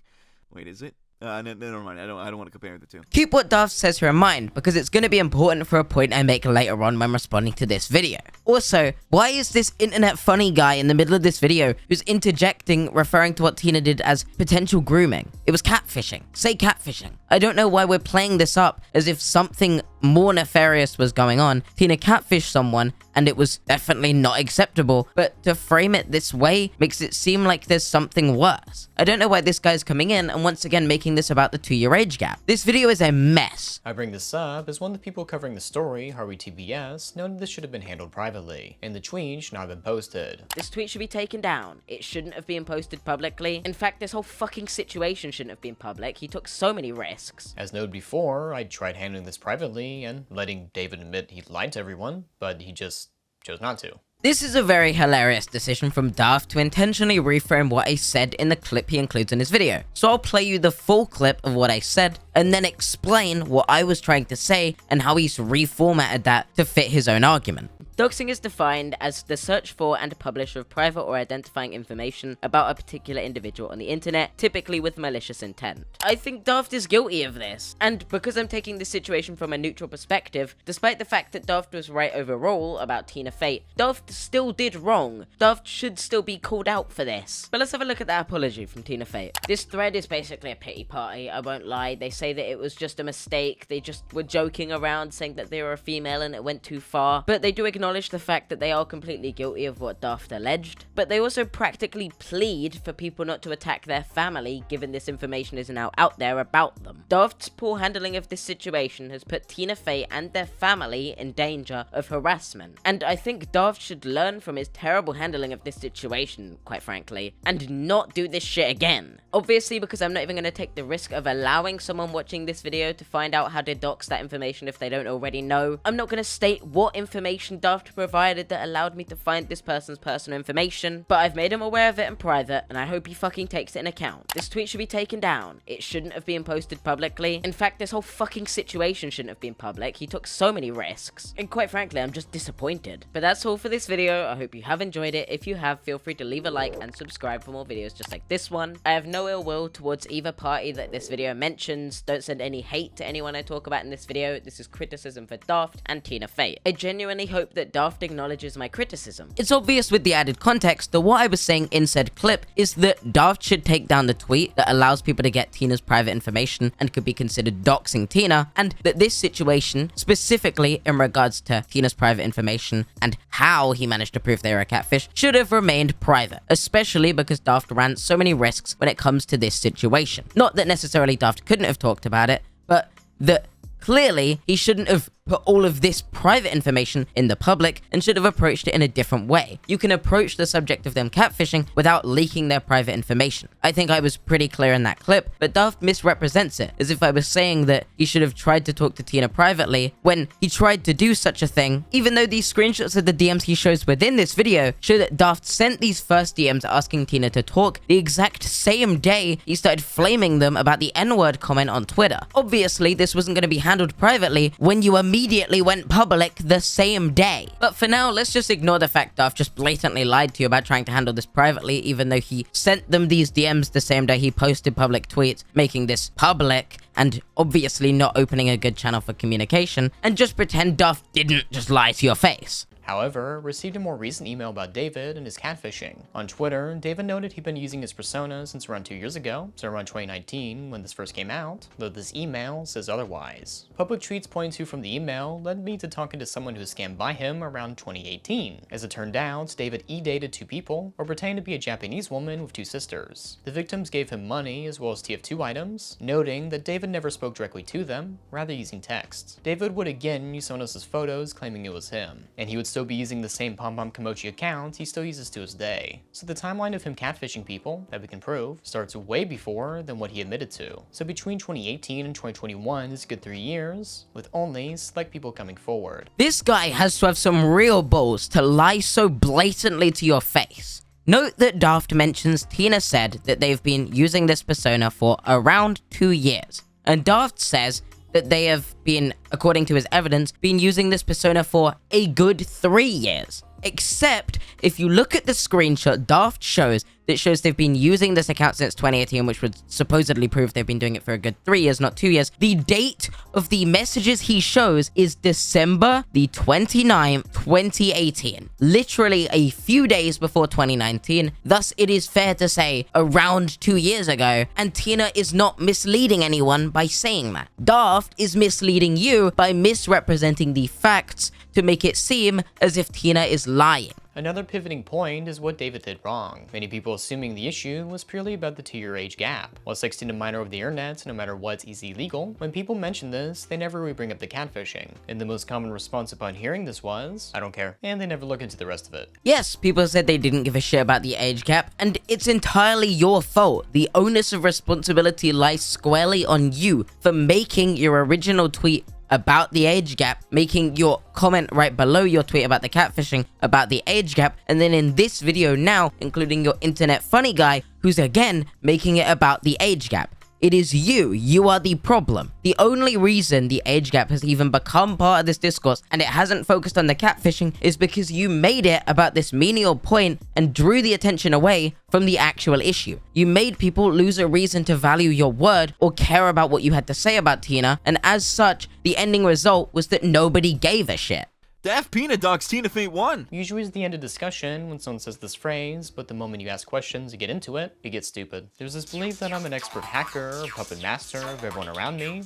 Wait, is it? Never mind. I don't want to compare the two. Keep what Daft says here in mind, because it's going to be important for a point I make later on when responding to this video. Also, why is this internet funny guy in the middle of this video who's interjecting, referring to what Tina did as potential grooming? It was catfishing. Say catfishing. I don't know why we're playing this up as if something more nefarious was going on. Tina catfished someone, and it was definitely not acceptable, but to frame it this way makes it seem like there's something worse. I don't know why this guy's coming in and once again making this about the 2-year age gap. This video is a mess. I bring this up as one of the people covering the story, HarleyTBS, noted this should have been handled privately, and the tweet should not have been posted. This tweet should be taken down. It shouldn't have been posted publicly. In fact, this whole fucking situation shouldn't have been public. He took so many risks. As noted before, I tried handling this privately and letting David admit he lied to everyone, but he just chose not to. This is a very hilarious decision from Daft to intentionally reframe what I said in the clip he includes in his video. So I'll play you the full clip of what I said and then explain what I was trying to say and how he's reformatted that to fit his own argument. Doxing is defined as the search for and publish of private or identifying information about a particular individual on the internet, typically with malicious intent. I think Daft is guilty of this, and because I'm taking this situation from a neutral perspective, despite the fact that Daft was right overall about TinaFate, Daft still did wrong. Daft should still be called out for this. But let's have a look at that apology from TinaFate. This thread is basically a pity party, I won't lie. They say that it was just a mistake, they just were joking around saying that they were a female and it went too far, but they do acknowledge the fact that they are completely guilty of what Daft alleged, but they also practically plead for people not to attack their family given this information is now out there about them. Daft's poor handling of this situation has put TinaFate and their family in danger of harassment, and I think Daft should learn from his terrible handling of this situation, quite frankly, and not do this shit again. Obviously, because I'm not even going to take the risk of allowing someone watching this video to find out how to dox that information if they don't already know, I'm not going to state what information Daft provided that allowed me to find this person's personal information, but I've made him aware of it in private, and I hope he fucking takes it in account. This tweet should be taken down. It shouldn't have been posted publicly. In fact, this whole fucking situation shouldn't have been public. He took so many risks, and quite frankly, I'm just disappointed. But that's all for this video. I hope you have enjoyed it. If you have, feel free to leave a like and subscribe for more videos just like this one. I have no ill will towards either party that this video mentions. Don't send any hate to anyone I talk about in this video. This is criticism for Daft and TinaFate. I genuinely hope that that Daft acknowledges my criticism. It's obvious with the added context that what I was saying in said clip is that Daft should take down the tweet that allows people to get Tina's private information and could be considered doxing Tina, and that this situation, specifically in regards to Tina's private information and how he managed to prove they were a catfish, should have remained private, especially because Daft ran so many risks when it comes to this situation. Not that necessarily Daft couldn't have talked about it, but that clearly he shouldn't have put all of this private information in the public and should have approached it in a different way. You can approach the subject of them catfishing without leaking their private information. I think I was pretty clear in that clip, but Daft misrepresents it as if I was saying that he should have tried to talk to Tina privately when he tried to do such a thing, even though these screenshots of the DMs he shows within this video show that Daft sent these first DMs asking Tina to talk the exact same day he started flaming them about the N-word comment on Twitter. Obviously, this wasn't going to be handled privately when you immediately went public the same day. But for now, let's just ignore the fact Daft just blatantly lied to you about trying to handle this privately, even though he sent them these DMs the same day he posted public tweets, making this public and obviously not opening a good channel for communication, and just pretend Daft didn't just lie to your face. However, received a more recent email about David and his catfishing. On Twitter, David noted he'd been using his persona since around 2 years ago, so around 2019 when this first came out, though this email says otherwise. Public tweets pointing to from the email led me to talking to someone who was scammed by him around 2018. As it turned out, David e-dated 2 people, or pretended to be a Japanese woman with 2 sisters. The victims gave him money as well as TF2 items, noting that David never spoke directly to them, rather using text. David would again use someone else's photos claiming it was him, and he would still be using the same Pom Pom Kimochi account he still uses to this day. So the timeline of him catfishing people, that we can prove, starts way before than what he admitted to. So between 2018 and 2021 is a good 3 years, with only select people coming forward. This guy has to have some real balls to lie so blatantly to your face. Note that Daft mentions Tina said that they've been using this persona for around 2 years, and Daft says that they have been, according to his evidence, been using this persona for a good 3 years. Except, if you look at the screenshot Daft shows, that shows they've been using this account since 2018, which would supposedly prove they've been doing it for a good 3 years, not 2 years. The date of the messages he shows is December the 29th, 2018. Literally a few days before 2019. Thus, it is fair to say around 2 years ago, and Tina is not misleading anyone by saying that. Daft is misleading you by misrepresenting the facts to make it seem as if Tina is lying. Another pivoting point is what David did wrong. Many people assuming the issue was purely about the 2-year age gap. While sexting a minor over the internet, no matter what's easily legal, when people mention this, they never really bring up the catfishing. And the most common response upon hearing this was, I don't care, and they never look into the rest of it. Yes, people said they didn't give a shit about the age gap, and it's entirely your fault. The onus of responsibility lies squarely on you for making your original tweet about the age gap, making your comment right below your tweet about the catfishing about the age gap, and then in this video now, including your internet funny guy, who's again making it about the age gap. It is you are the problem. The only reason the age gap has even become part of this discourse and it hasn't focused on the catfishing is because you made it about this menial point and drew the attention away from the actual issue. You made people lose a reason to value your word or care about what you had to say about Tina, and as such, the ending result was that nobody gave a shit. Daft Pina dogs TinaFate1. Usually is the end of discussion when someone says this phrase, but the moment you ask questions, you get into it, you get stupid. There's this belief that I'm an expert hacker, puppet master of everyone around me.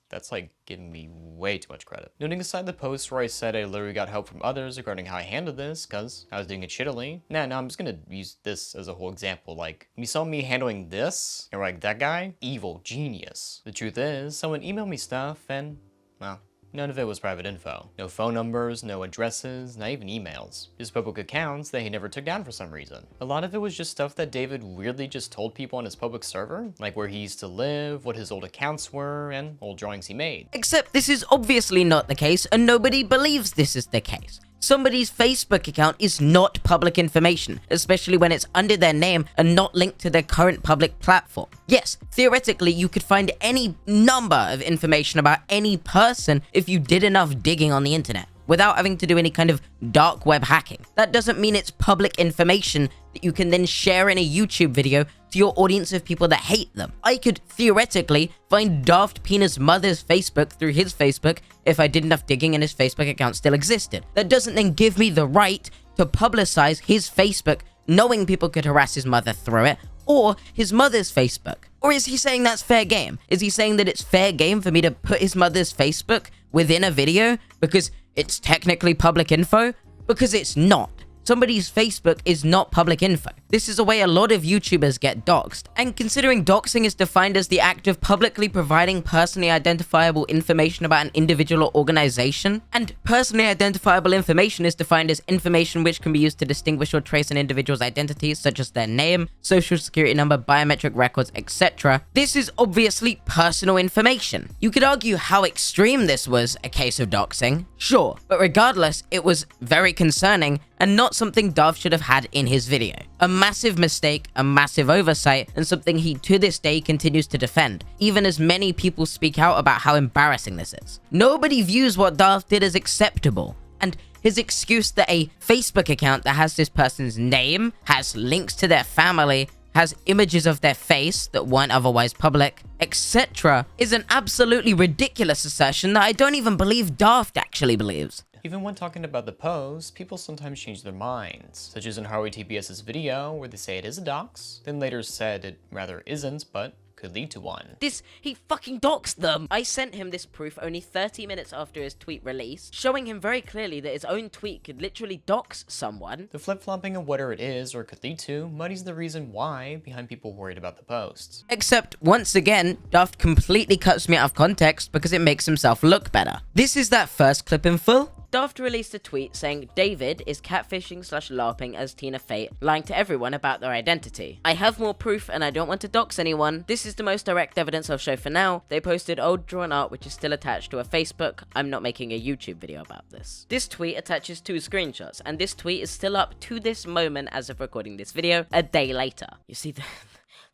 That's like giving me way too much credit. Noting aside the post where I said I literally got help from others regarding how I handled this, cause I was doing it shittily. Nah, I'm just gonna use this as a whole example. Like, you saw me handling this, and like, that guy? Evil, genius. The truth is, someone emailed me stuff, and, well, none of it was private info. No phone numbers, no addresses, not even emails. Just public accounts that he never took down for some reason. A lot of it was just stuff that David weirdly just told people on his public server, like where he used to live, what his old accounts were, and old drawings he made. Except this is obviously not the case, and nobody believes this is the case. Somebody's Facebook account is not public information, especially when it's under their name and not linked to their current public platform. Yes, theoretically, you could find any number of information about any person if you did enough digging on the internet, without having to do any kind of dark web hacking. That doesn't mean it's public information that you can then share in a YouTube video to your audience of people that hate them. I could theoretically find Daft Pina's mother's Facebook through his Facebook if I did enough digging and his Facebook account still existed. That doesn't then give me the right to publicize his Facebook knowing people could harass his mother through it, or his mother's Facebook. Or is he saying that's fair game? Is he saying that it's fair game for me to put his mother's Facebook within a video because it's technically public info? Because it's not. Somebody's Facebook is not public info. This is a way a lot of YouTubers get doxxed. And considering doxing is defined as the act of publicly providing personally identifiable information about an individual or organization, and personally identifiable information is defined as information which can be used to distinguish or trace an individual's identities, such as their name, social security number, biometric records, etc. This is obviously personal information. You could argue how extreme this was a case of doxing, sure, but regardless, it was very concerning and not something Daft should have had in his video. A massive mistake, a massive oversight, and something he to this day continues to defend, even as many people speak out about how embarrassing this is. Nobody views what Daft did as acceptable, and his excuse that a Facebook account that has this person's name, has links to their family, has images of their face that weren't otherwise public, etc., is an absolutely ridiculous assertion that I don't even believe Daft actually believes. Even when talking about the post, people sometimes change their minds, such as in HarleyTBS's video where they say it is a dox, then later said it rather isn't, but could lead to one. He fucking doxed them! I sent him this proof only 30 minutes after his tweet release, showing him very clearly that his own tweet could literally dox someone. The flip-flopping of whether it is or could lead to muddies the reason why behind people worried about the posts. Except, once again, Daft completely cuts me out of context because it makes himself look better. This is that first clip in full. Daft released a tweet saying David is catfishing/larping as TinaFate, lying to everyone about their identity. I have more proof and I don't want to dox anyone. This is the most direct evidence I'll show for now. They posted old drawn art which is still attached to a Facebook. I'm not making a YouTube video about this. This tweet attaches 2 screenshots, and this tweet is still up to this moment as of recording this video, a day later. You see,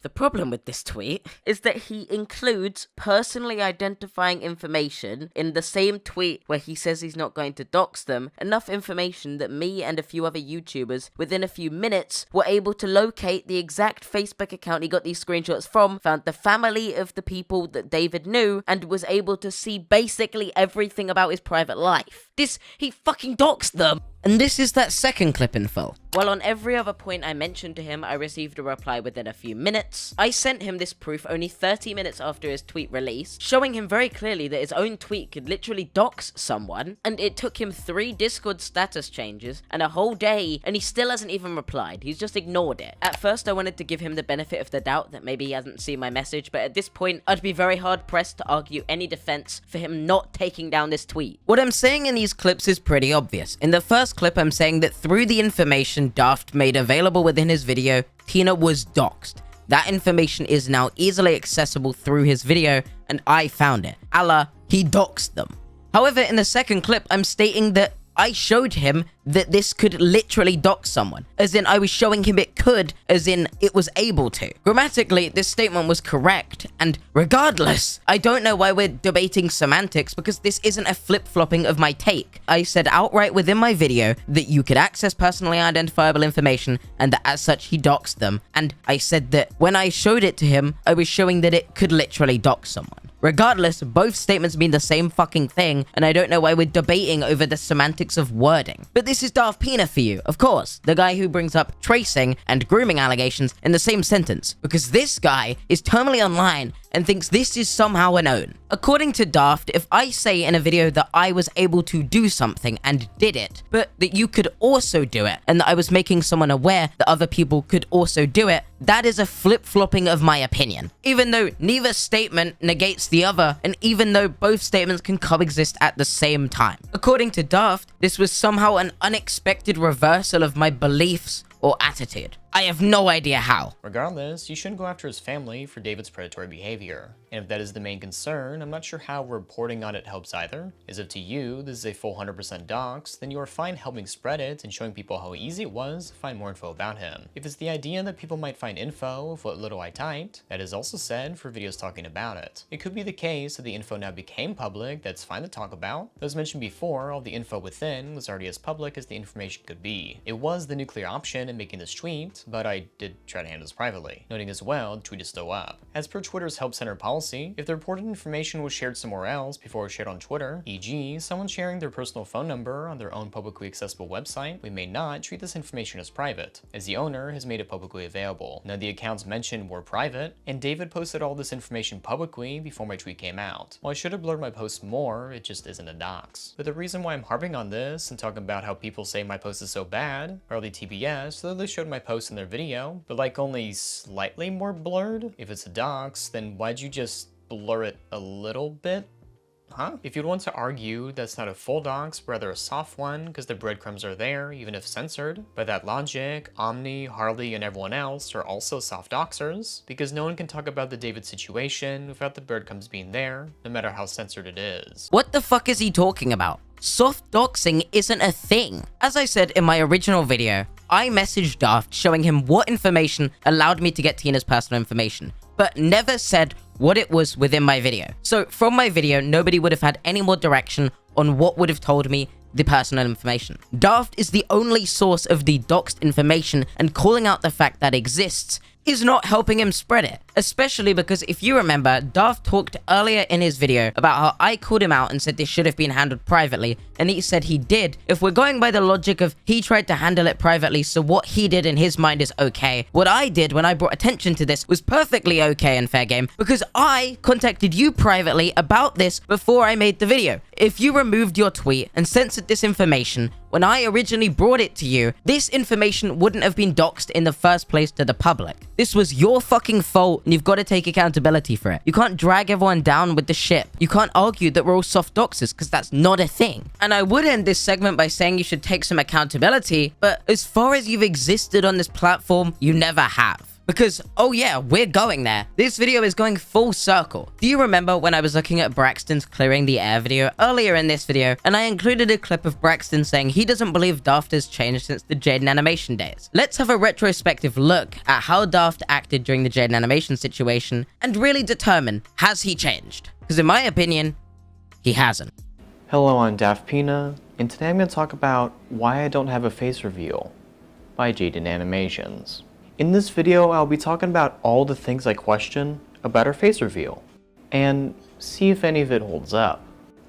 the problem with this tweet is that he includes personally identifying information in the same tweet where he says he's not going to dox them, enough information that me and a few other YouTubers within a few minutes were able to locate the exact Facebook account he got these screenshots from, found the family of the people that David knew, and was able to see basically everything about his private life. He fucking doxed them! And this is that second clip in full. While on every other point I mentioned to him, I received a reply within a few minutes. I sent him this proof only 30 minutes after his tweet release, showing him very clearly that his own tweet could literally dox someone, and it took him 3 Discord status changes and a whole day, and he still hasn't even replied. He's just ignored it. At first, I wanted to give him the benefit of the doubt that maybe he hasn't seen my message, but at this point, I'd be very hard pressed to argue any defense for him not taking down this tweet. What I'm saying in these clips is pretty obvious. In the first clip, I'm saying that through the information Daft made available within his video, Tina was doxed. That information is now easily accessible through his video, and I found it. He doxed them. However, in the second clip, I'm stating that I showed him that this could literally dox someone. As in, I was showing him it could, as in, it was able to. Grammatically, this statement was correct, and regardless, I don't know why we're debating semantics, because this isn't a flip-flopping of my take. I said outright within my video that you could access personally identifiable information, and that as such, he doxed them. And I said that when I showed it to him, I was showing that it could literally dox someone. Regardless, both statements mean the same fucking thing, and I don't know why we're debating over the semantics of wording. But this is Daft Pina for you, of course, the guy who brings up tracing and grooming allegations in the same sentence, because this guy is terminally online and thinks this is somehow a known. According to Daft, if I say in a video that I was able to do something and did it, but that you could also do it, and that I was making someone aware that other people could also do it, that is a flip-flopping of my opinion. Even though neither statement negates the other, and even though both statements can coexist at the same time. According to Daft, this was somehow an unexpected reversal of my beliefs or attitude. I have no idea how. Regardless, you shouldn't go after his family for David's predatory behavior. And if that is the main concern, I'm not sure how reporting on it helps either. As if to you, this is a full 100% dox, then you are fine helping spread it and showing people how easy it was to find more info about him. If it's the idea that people might find info of what little I typed, that is also said for videos talking about it. It could be the case that the info now became public, that's fine to talk about. As mentioned before, all the info within was already as public as the information could be. It was the nuclear option in making this tweet, private, but I did try to handle this privately, noting as well the tweet is still up. As per Twitter's Help Center policy, if the reported information was shared somewhere else before it was shared on Twitter, e.g. someone sharing their personal phone number on their own publicly accessible website, we may not treat this information as private, as the owner has made it publicly available. None of the accounts mentioned were private, and David posted all this information publicly before my tweet came out. While I should have blurred my post more, it just isn't a dox. But the reason why I'm harping on this and talking about how people say my post is so bad, HarleyTBS literally showed my post in their video, but like only slightly more blurred. If it's a dox, then why'd you just blur it a little bit? Huh? If you'd want to argue that's not a full dox, but rather a soft one, because the breadcrumbs are there, even if censored, by that logic, Omni, Harley, and everyone else are also soft doxers, because no one can talk about the David situation without the breadcrumbs being there, no matter how censored it is. What the fuck is he talking about? Soft doxing isn't a thing. As I said in my original video, I messaged Daft showing him what information allowed me to get Tina's personal information, but never said what it was within my video. So from my video, nobody would have had any more direction on what would have told me the personal information. Daft is the only source of the doxed information, and calling out the fact that exists is not helping him spread it. Especially because if you remember, Daft talked earlier in his video about how I called him out and said this should have been handled privately, and he said he did. If we're going by the logic of he tried to handle it privately, so what he did in his mind is okay, what I did when I brought attention to this was perfectly okay and fair game, because I contacted you privately about this before I made the video. If you removed your tweet and censored this information when I originally brought it to you, this information wouldn't have been doxed in the first place to the public. This was your fucking fault, and you've got to take accountability for it. You can't drag everyone down with the ship. You can't argue that we're all soft doxers, because that's not a thing. And I would end this segment by saying you should take some accountability, but as far as you've existed on this platform, you never have. Because, oh yeah, we're going there. This video is going full circle. Do you remember when I was looking at Braxton's clearing the air video earlier in this video, and I included a clip of Braxton saying he doesn't believe Daft has changed since the Jaiden Animation days? Let's have a retrospective look at how Daft acted during the Jaiden Animation situation and really determine, has he changed? Because in my opinion, he hasn't. Hello, I'm Daft Pina, and today I'm going to talk about why I don't have a face reveal by Jaiden Animations. In this video, I'll be talking about all the things I question about our face reveal, and see if any of it holds up.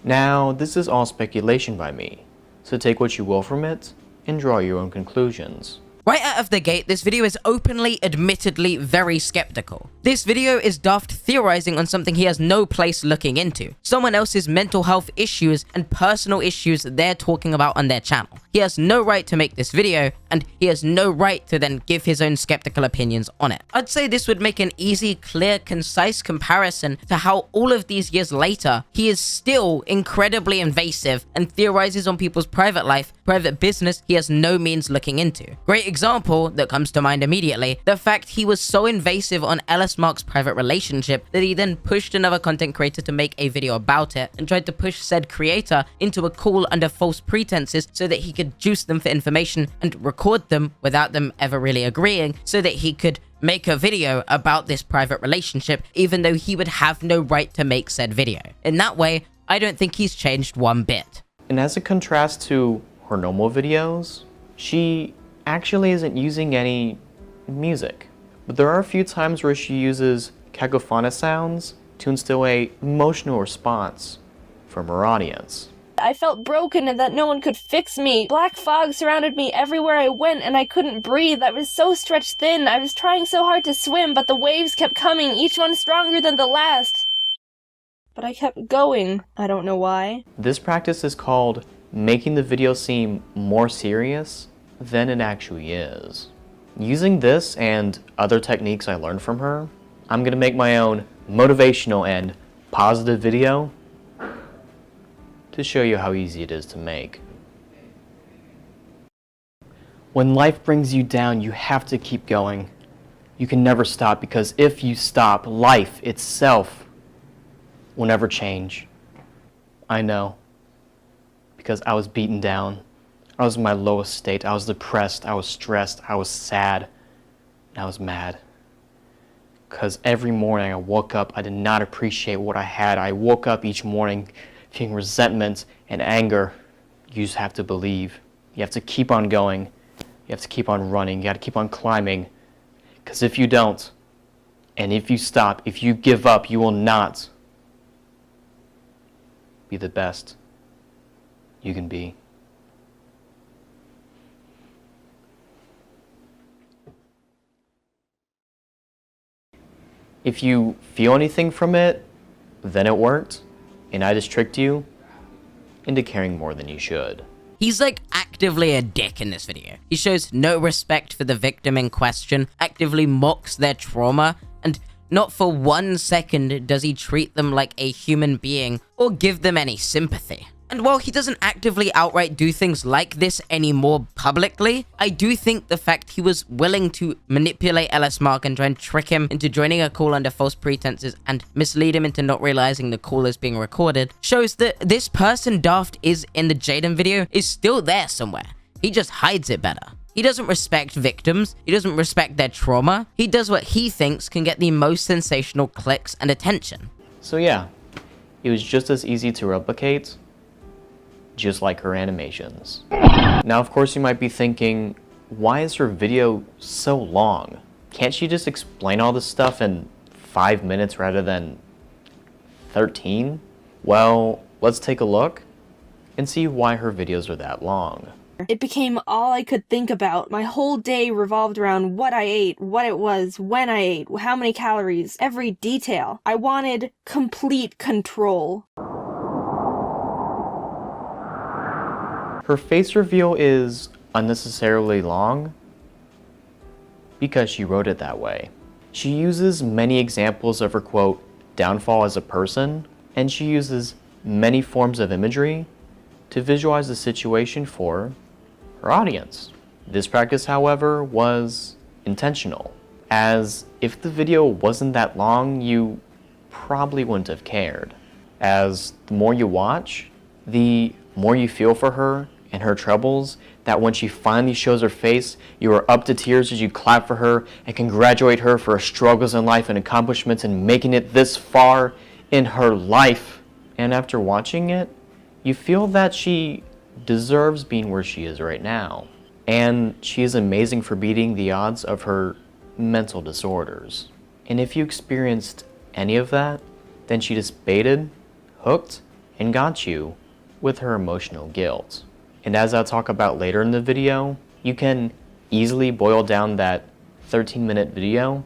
Now, this is all speculation by me, so take what you will from it, and draw your own conclusions. Right out of the gate, this video is openly, admittedly, very skeptical. This video is Daft theorizing on something he has no place looking into. Someone else's mental health issues and personal issues they're talking about on their channel. He has no right to make this video, and he has no right to then give his own skeptical opinions on it. I'd say this would make an easy, clear, concise comparison to how all of these years later, he is still incredibly invasive and theorizes on people's private life, private business he has no means looking into. Great example that comes to mind immediately, the fact he was so invasive on LSMark's private relationship that he then pushed another content creator to make a video about it and tried to push said creator into a call under false pretenses so that he could juice them for information and record them without them ever really agreeing so that he could make a video about this private relationship even though he would have no right to make said video. In that way, I don't think he's changed one bit. And as a contrast to her normal videos, she actually isn't using any music. But there are a few times where she uses cacophonic sounds to instill a emotional response from her audience. I felt broken and that no one could fix me. Black fog surrounded me everywhere I went and I couldn't breathe. I was so stretched thin. I was trying so hard to swim, but the waves kept coming, each one stronger than the last. But I kept going. I don't know why. This practice is called making the video seem more serious than it actually is. Using this and other techniques I learned from her, I'm gonna make my own motivational and positive video to show you how easy it is to make. When life brings you down, you have to keep going. You can never stop, because if you stop, life itself will never change. I know, because I was beaten down. I was in my lowest state. I was depressed, I was stressed, I was sad, and I was mad. Because every morning I woke up, I did not appreciate what I had. I woke up each morning feeling resentment and anger. You just have to believe. You have to keep on going. You have to keep on running, you gotta keep on climbing. Because if you don't, and if you stop, if you give up, you will not be the best you can be. If you feel anything from it, then it worked, and I just tricked you into caring more than you should. He's like actively a dick in this video. He shows no respect for the victim in question, actively mocks their trauma, and not for 1 second does he treat them like a human being or give them any sympathy. And while he doesn't actively outright do things like this anymore publicly, I do think the fact he was willing to manipulate LSMark and try and trick him into joining a call under false pretenses and mislead him into not realizing the call is being recorded shows that this person Daft is in the Jaiden video is still there somewhere. He just hides it better. He doesn't respect victims, he doesn't respect their trauma, he does what he thinks can get the most sensational clicks and attention. So yeah, it was just as easy to replicate, just like her animations. Now of course you might be thinking, why is her video so long? Can't she just explain all this stuff in 5 minutes rather than 13? Well, let's take a look and see why her videos are that long. It became all I could think about. My whole day revolved around what I ate, what it was, when I ate, how many calories, every detail. I wanted complete control. Her face reveal is unnecessarily long because she wrote it that way. She uses many examples of her, quote, downfall as a person, and she uses many forms of imagery to visualize the situation for her audience. This practice, however, was intentional, as if the video wasn't that long, you probably wouldn't have cared. As the more you watch, the more you feel for her and her troubles, that when she finally shows her face, you are up to tears as you clap for her and congratulate her for her struggles in life and accomplishments and making it this far in her life. And after watching it, you feel that she deserves being where she is right now. And she is amazing for beating the odds of her mental disorders. And if you experienced any of that, then she just baited, hooked, and got you with her emotional guilt. And as I'll talk about later in the video, you can easily boil down that 13-minute video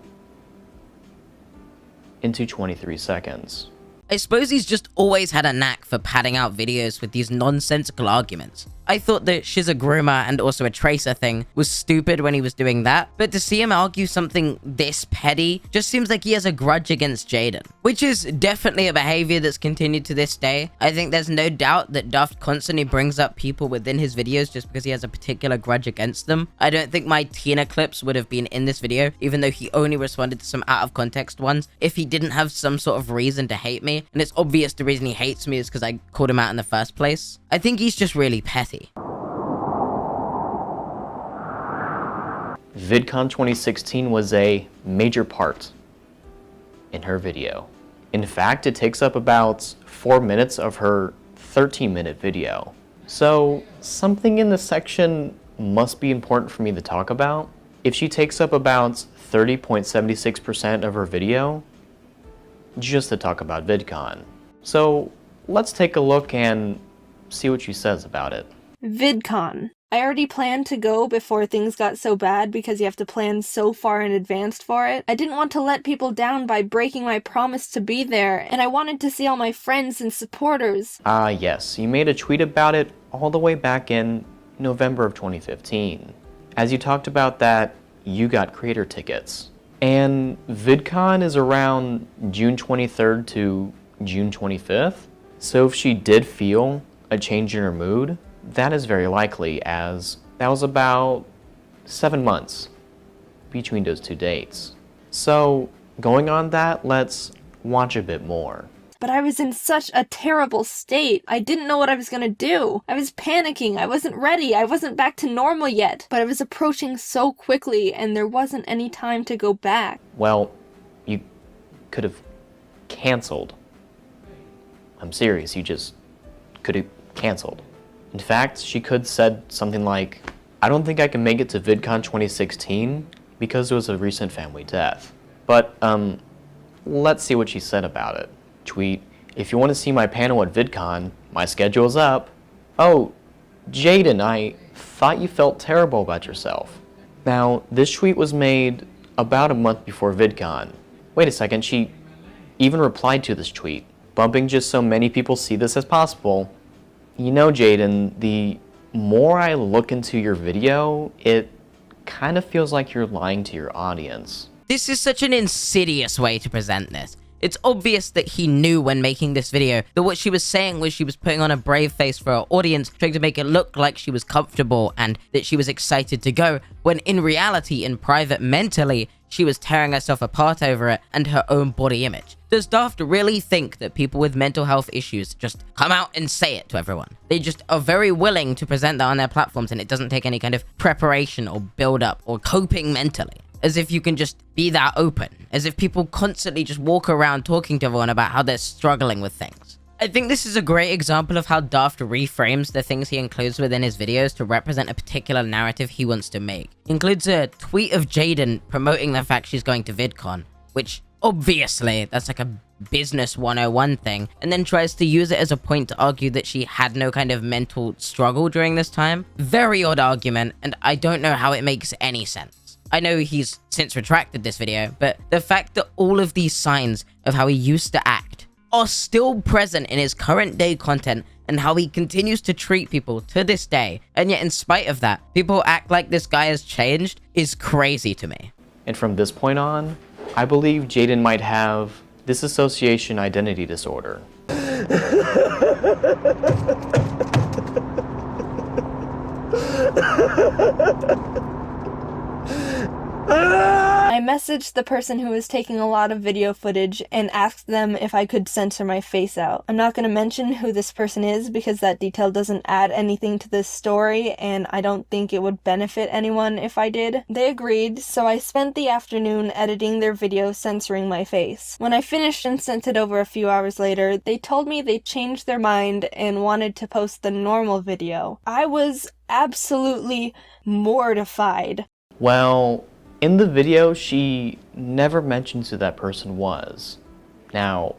into 23 seconds. I suppose he's just always had a knack for padding out videos with these nonsensical arguments. I thought the she's a groomer and also a tracer thing was stupid when he was doing that, but to see him argue something this petty just seems like he has a grudge against Jaiden, which is definitely a behavior that's continued to this day. I think there's no doubt that Daft constantly brings up people within his videos just because he has a particular grudge against them. I don't think my Tina clips would have been in this video, even though he only responded to some out of context ones, if he didn't have some sort of reason to hate me, and it's obvious the reason he hates me is because I called him out in the first place. I think he's just really petty. VidCon 2016 was a major part in her video. In fact, it takes up about 4 minutes of her 13-minute video. So something in this section must be important for me to talk about. If she takes up about 30.76% of her video just to talk about VidCon. So let's take a look and see what she says about it. VidCon. I already planned to go before things got so bad because you have to plan so far in advance for it. I didn't want to let people down by breaking my promise to be there, and I wanted to see all my friends and supporters. Yes, you made a tweet about it all the way back in November of 2015. As you talked about that, you got creator tickets. And VidCon is around June 23rd to June 25th. So if she did feel a change in her mood, that is very likely, as that was about 7 months between those two dates. So going on that, let's watch a bit more. But I was in such a terrible state. I didn't know what I was gonna do. I was panicking. I wasn't ready. I wasn't back to normal yet. But I was approaching so quickly, and there wasn't any time to go back. Well, you could have canceled. I'm serious, you just could have canceled. In fact, she could have said something like, I I don't think I can make it to VidCon 2016 because there was a recent family death. But, let's see what she said about it. Tweet, if you want to see my panel at VidCon, my schedule's up. Oh, Jaiden, I thought you felt terrible about yourself. Now, this tweet was made about a month before VidCon. Wait a second, she even replied to this tweet, bumping just so many people see this as possible. You know, Jaiden, the more I look into your video, it kind of feels like you're lying to your audience. This is such an insidious way to present this. It's obvious that he knew when making this video that what she was saying was she was putting on a brave face for her audience, trying to make it look like she was comfortable and that she was excited to go, when in reality, in private, mentally, she was tearing herself apart over it and her own body image. Does Daft really think that people with mental health issues just come out and say it to everyone? They just are very willing to present that on their platforms, and it doesn't take any kind of preparation or build up or coping mentally. As if you can just be that open. As if people constantly just walk around talking to everyone about how they're struggling with things. I think this is a great example of how Daft reframes the things he includes within his videos to represent a particular narrative he wants to make. He includes a tweet of Jaiden promoting the fact she's going to VidCon, which obviously that's like a business 101 thing, and then tries to use it as a point to argue that she had no kind of mental struggle during this time. Very odd argument, and I don't know how it makes any sense. I know he's since retracted this video, but the fact that all of these signs of how he used to act are still present in his current day content and how he continues to treat people to this day, and yet in spite of that, people act like this guy has changed, is crazy to me. And from this point on, I believe Jaiden might have dissociation identity disorder. I messaged the person who was taking a lot of video footage and asked them if I could censor my face out. I'm not going to mention who this person is because that detail doesn't add anything to this story, and I don't think it would benefit anyone if I did. They agreed, so I spent the afternoon editing their video censoring my face. When I finished and sent it over a few hours later, they told me they changed their mind and wanted to post the normal video. I was absolutely mortified. Well, in the video, she never mentions who that person was. Now,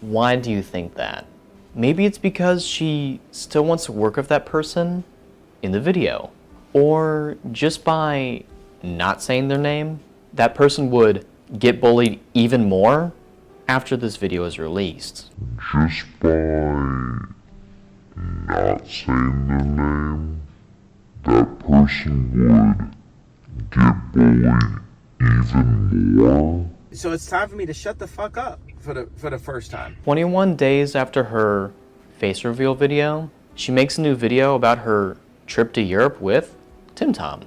why do you think that? Maybe it's because she still wants to work with that person in the video. Or just by not saying their name, that person would get bullied even more after this video is released. Just by not saying their name, that person would get bullied even more. So it's time for me to shut the fuck up for the first time. 21 days after her face reveal video, she makes a new video about her trip to Europe with Tim Tom.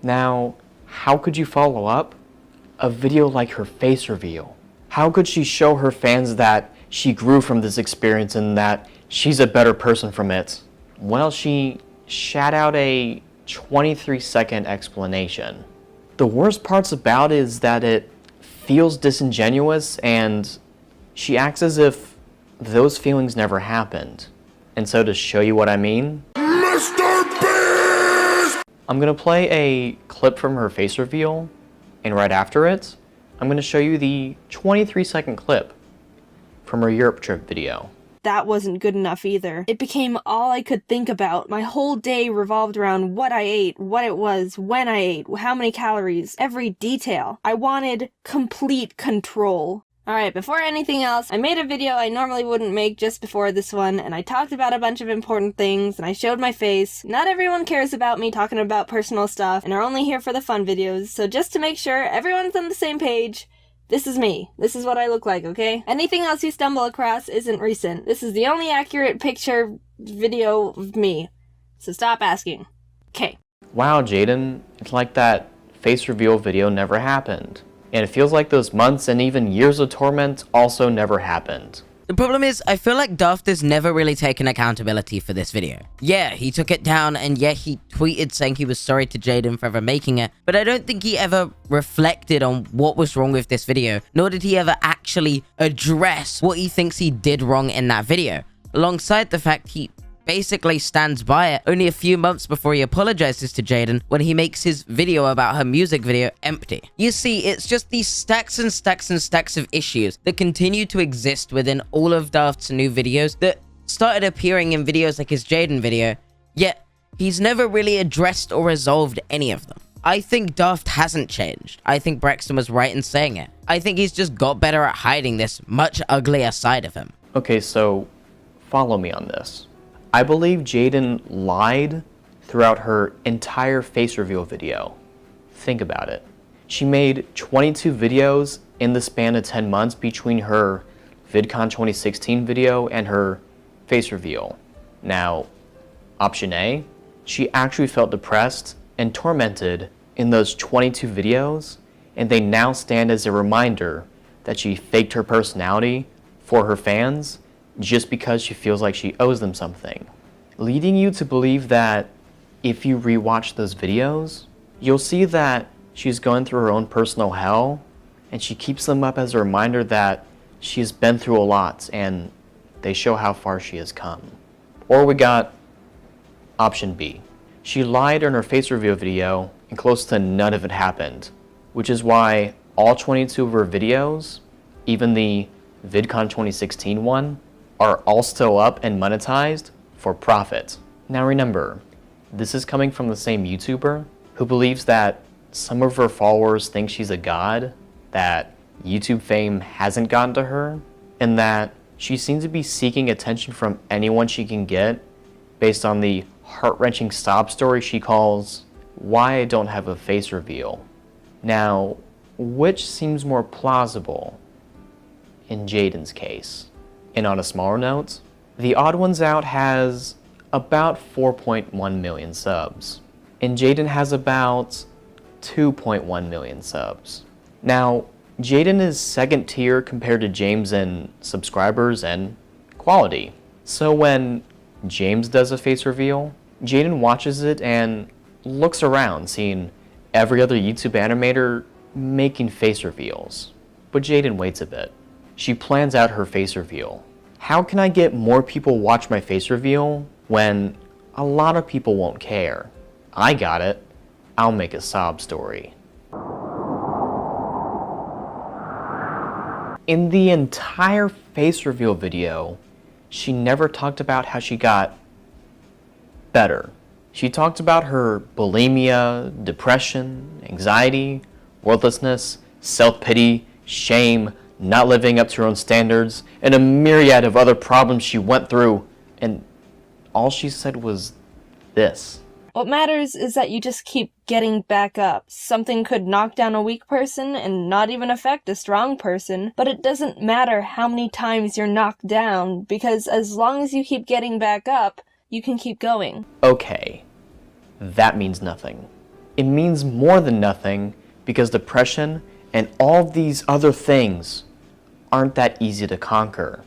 Now, how could you follow up a video like her face reveal? How could she show her fans that she grew from this experience and that she's a better person from it? Well, she shat out a 23-second explanation. The worst parts about it is that it feels disingenuous and she acts as if those feelings never happened. And so to show you what I mean, Mr. Beast! I'm gonna play a clip from her face reveal, and right after it, I'm gonna show you the 23-second clip from her Europe trip video. That wasn't good enough either. It became all I could think about. My whole day revolved around what I ate, what it was, when I ate, how many calories, every detail. I wanted complete control. Alright, before anything else, I made a video I normally wouldn't make just before this one, and I talked about a bunch of important things, and I showed my face. Not everyone cares about me talking about personal stuff, and are only here for the fun videos, so just to make sure everyone's on the same page, this is me. This is what I look like, okay? Anything else you stumble across isn't recent. This is the only accurate picture video of me. So stop asking. Okay. Wow, Jaiden, it's like that face reveal video never happened. And it feels like those months and even years of torment also never happened. The problem is, I feel like Daft has never really taken accountability for this video. Yeah, he took it down, and yeah, he tweeted saying he was sorry to Jaiden for ever making it, but I don't think he ever reflected on what was wrong with this video, nor did he ever actually address what he thinks he did wrong in that video. Alongside the fact he basically stands by it only a few months before he apologizes to Jaiden when he makes his video about her music video empty. You see, it's just these stacks and stacks and stacks of issues that continue to exist within all of Daft's new videos that started appearing in videos like his Jaiden video, yet he's never really addressed or resolved any of them. I think Daft hasn't changed. I think Braxton was right in saying it. I think he's just got better at hiding this much uglier side of him. Okay, so follow me on this. I believe Jaiden lied throughout her entire face reveal video. Think about it. She made 22 videos in the span of 10 months between her VidCon 2016 video and her face reveal. Now, option A, she actually felt depressed and tormented in those 22 videos, and they now stand as a reminder that she faked her personality for her fans just because she feels like she owes them something, leading you to believe that if you rewatch those videos, you'll see that she's going through her own personal hell, and she keeps them up as a reminder that she's been through a lot and they show how far she has come. Or we got option B. She lied in her face reveal video and close to none of it happened, which is why all 22 of her videos, even the VidCon 2016 one, are all still up and monetized for profit. Now remember, this is coming from the same YouTuber who believes that some of her followers think she's a god, that YouTube fame hasn't gotten to her, and that she seems to be seeking attention from anyone she can get based on the heart-wrenching sob story she calls "Why I Don't Have a Face Reveal." Now, which seems more plausible in Jaiden's case? And on a smaller note, The Odd Ones Out has about 4.1 million subs, and Jaiden has about 2.1 million subs. Now, Jaiden is second tier compared to James in subscribers and quality. So when James does a face reveal, Jaiden watches it and looks around, seeing every other YouTube animator making face reveals. But Jaiden waits a bit. She plans out her face reveal. How can I get more people watch my face reveal when a lot of people won't care? I got it. I'll make a sob story. In the entire face reveal video, she never talked about how she got better. She talked about her bulimia, depression, anxiety, worthlessness, self-pity, shame, not living up to her own standards, and a myriad of other problems she went through, and all she said was this. What matters is that you just keep getting back up. Something could knock down a weak person and not even affect a strong person, but it doesn't matter how many times you're knocked down, because as long as you keep getting back up, you can keep going. Okay, that means nothing. It means more than nothing, because depression and all these other things aren't that easy to conquer.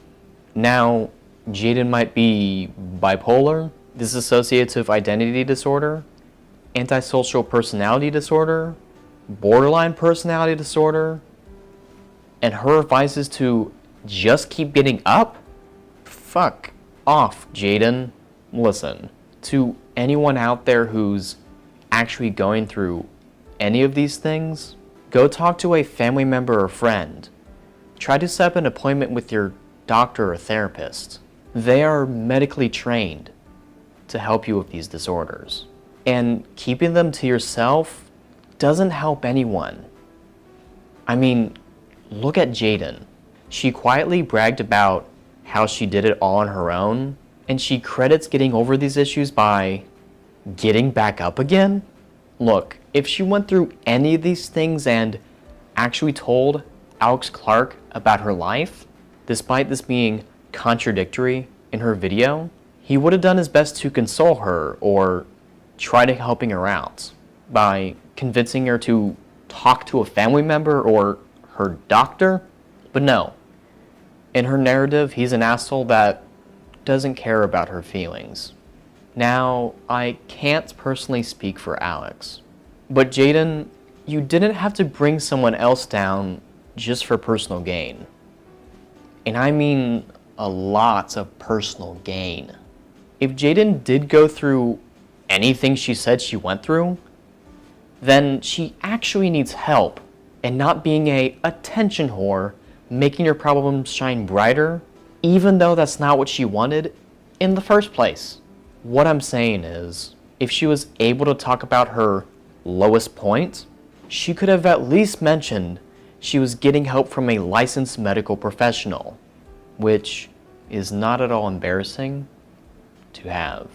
Now, Jaiden might be bipolar, dissociative identity disorder, antisocial personality disorder, borderline personality disorder, and her advice is to just keep getting up? Fuck off, Jaiden. Listen, to anyone out there who's actually going through any of these things, go talk to a family member or friend. Try to set up an appointment with your doctor or therapist. They are medically trained to help you with these disorders. And keeping them to yourself doesn't help anyone. I mean, look at Jaiden. She quietly bragged about how she did it all on her own, and she credits getting over these issues by getting back up again? Look, if she went through any of these things and actually told Alex Clark about her life, despite this being contradictory in her video, he would have done his best to console her or try to helping her out by convincing her to talk to a family member or her doctor. But no, in her narrative, he's an asshole that doesn't care about her feelings. Now, I can't personally speak for Alex, but Jaiden, you didn't have to bring someone else down just for personal gain. And I mean a lot of personal gain. if Jaiden did go through anything she said she went through, then she actually needs help and not being a attention whore, making her problems shine brighter, even though that's not what she wanted in the first place. What I'm saying is, if she was able to talk about her lowest point, she could have at least mentioned she was getting help from a licensed medical professional, which is not at all embarrassing to have.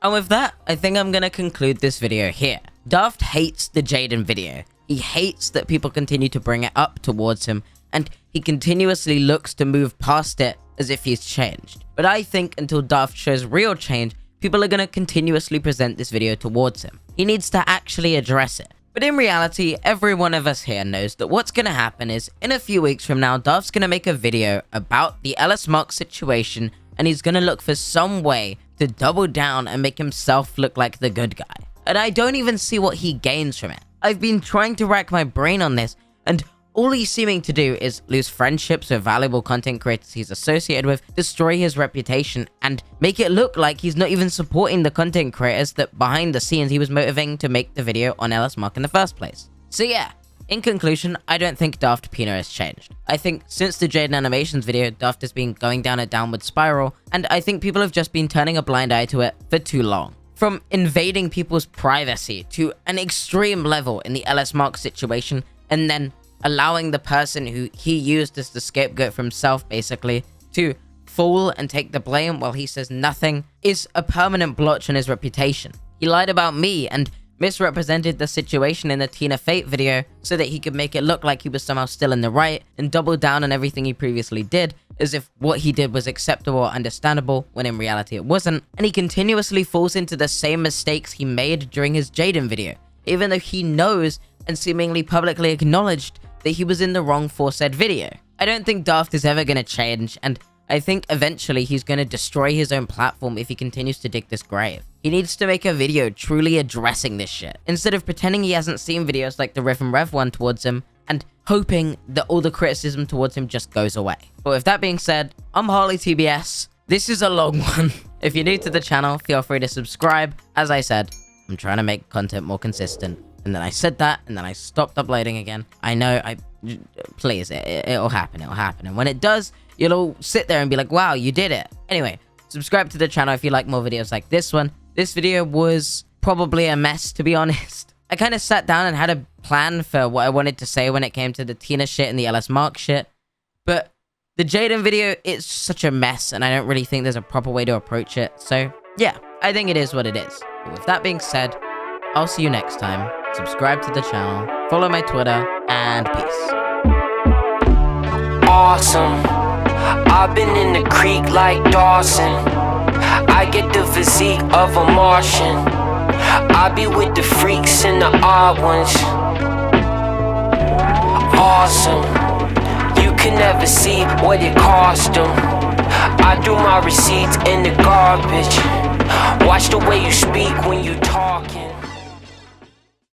And with that, I think I'm gonna conclude this video here. Daft hates the Jaiden video. He hates that people continue to bring it up towards him, and he continuously looks to move past it as if he's changed. But I think until Daft shows real change, people are gonna continuously present this video towards him. He needs to actually address it. But in reality, every one of us here knows that what's gonna happen is, in a few weeks from now, Daft's gonna make a video about the LSMark situation, and he's gonna look for some way to double down and make himself look like the good guy. And I don't even see what he gains from it. I've been trying to rack my brain on this, and all he's seeming to do is lose friendships with valuable content creators he's associated with, destroy his reputation, and make it look like he's not even supporting the content creators that behind the scenes he was motivating to make the video on LSMark in the first place. So yeah, in conclusion, I don't think Daft Pina has changed. I think since the Jaiden Animations video, Daft has been going down a downward spiral, and I think people have just been turning a blind eye to it for too long. From invading people's privacy to an extreme level in the LSMark situation, and then allowing the person who he used as the scapegoat for himself, basically, to fall and take the blame while he says nothing, is a permanent blotch on his reputation. He lied about me and misrepresented the situation in the TinaFate video so that he could make it look like he was somehow still in the right, and double down on everything he previously did as if what he did was acceptable or understandable when in reality it wasn't, and he continuously falls into the same mistakes he made during his Jaiden video, even though he knows and seemingly publicly acknowledged that he was in the wrong for said video. I don't think Daft is ever going to change, and I think eventually he's going to destroy his own platform if he continues to dig this grave. He needs to make a video truly addressing this shit, instead of pretending he hasn't seen videos like the Riff and Rev one towards him, and hoping that all the criticism towards him just goes away. But with that being said, I'm HarleyTBS. This is a long one. If you're new to the channel, feel free to subscribe. As I said, I'm trying to make content more consistent. And then I said that, and then I stopped uploading again. I know, please, it'll happen, And when it does, you'll all sit there and be like, wow, you did it. Anyway, subscribe to the channel if you like more videos like this one. This video was probably a mess, to be honest. I kind of sat down and had a plan for what I wanted to say when it came to the Tina shit and the LSMark shit. But the Jaiden video, it's such a mess, and I don't really think there's a proper way to approach it. So yeah, I think it is what it is. But with that being said, I'll see you next time. Subscribe to the channel, follow my Twitter, and peace. Awesome. I've been in the creek like Dawson. I get the physique of a Martian. I be with the freaks and the odd ones. Awesome. You can never see what it cost them. I threw my receipts in the garbage. Watch the way you speak when you talking.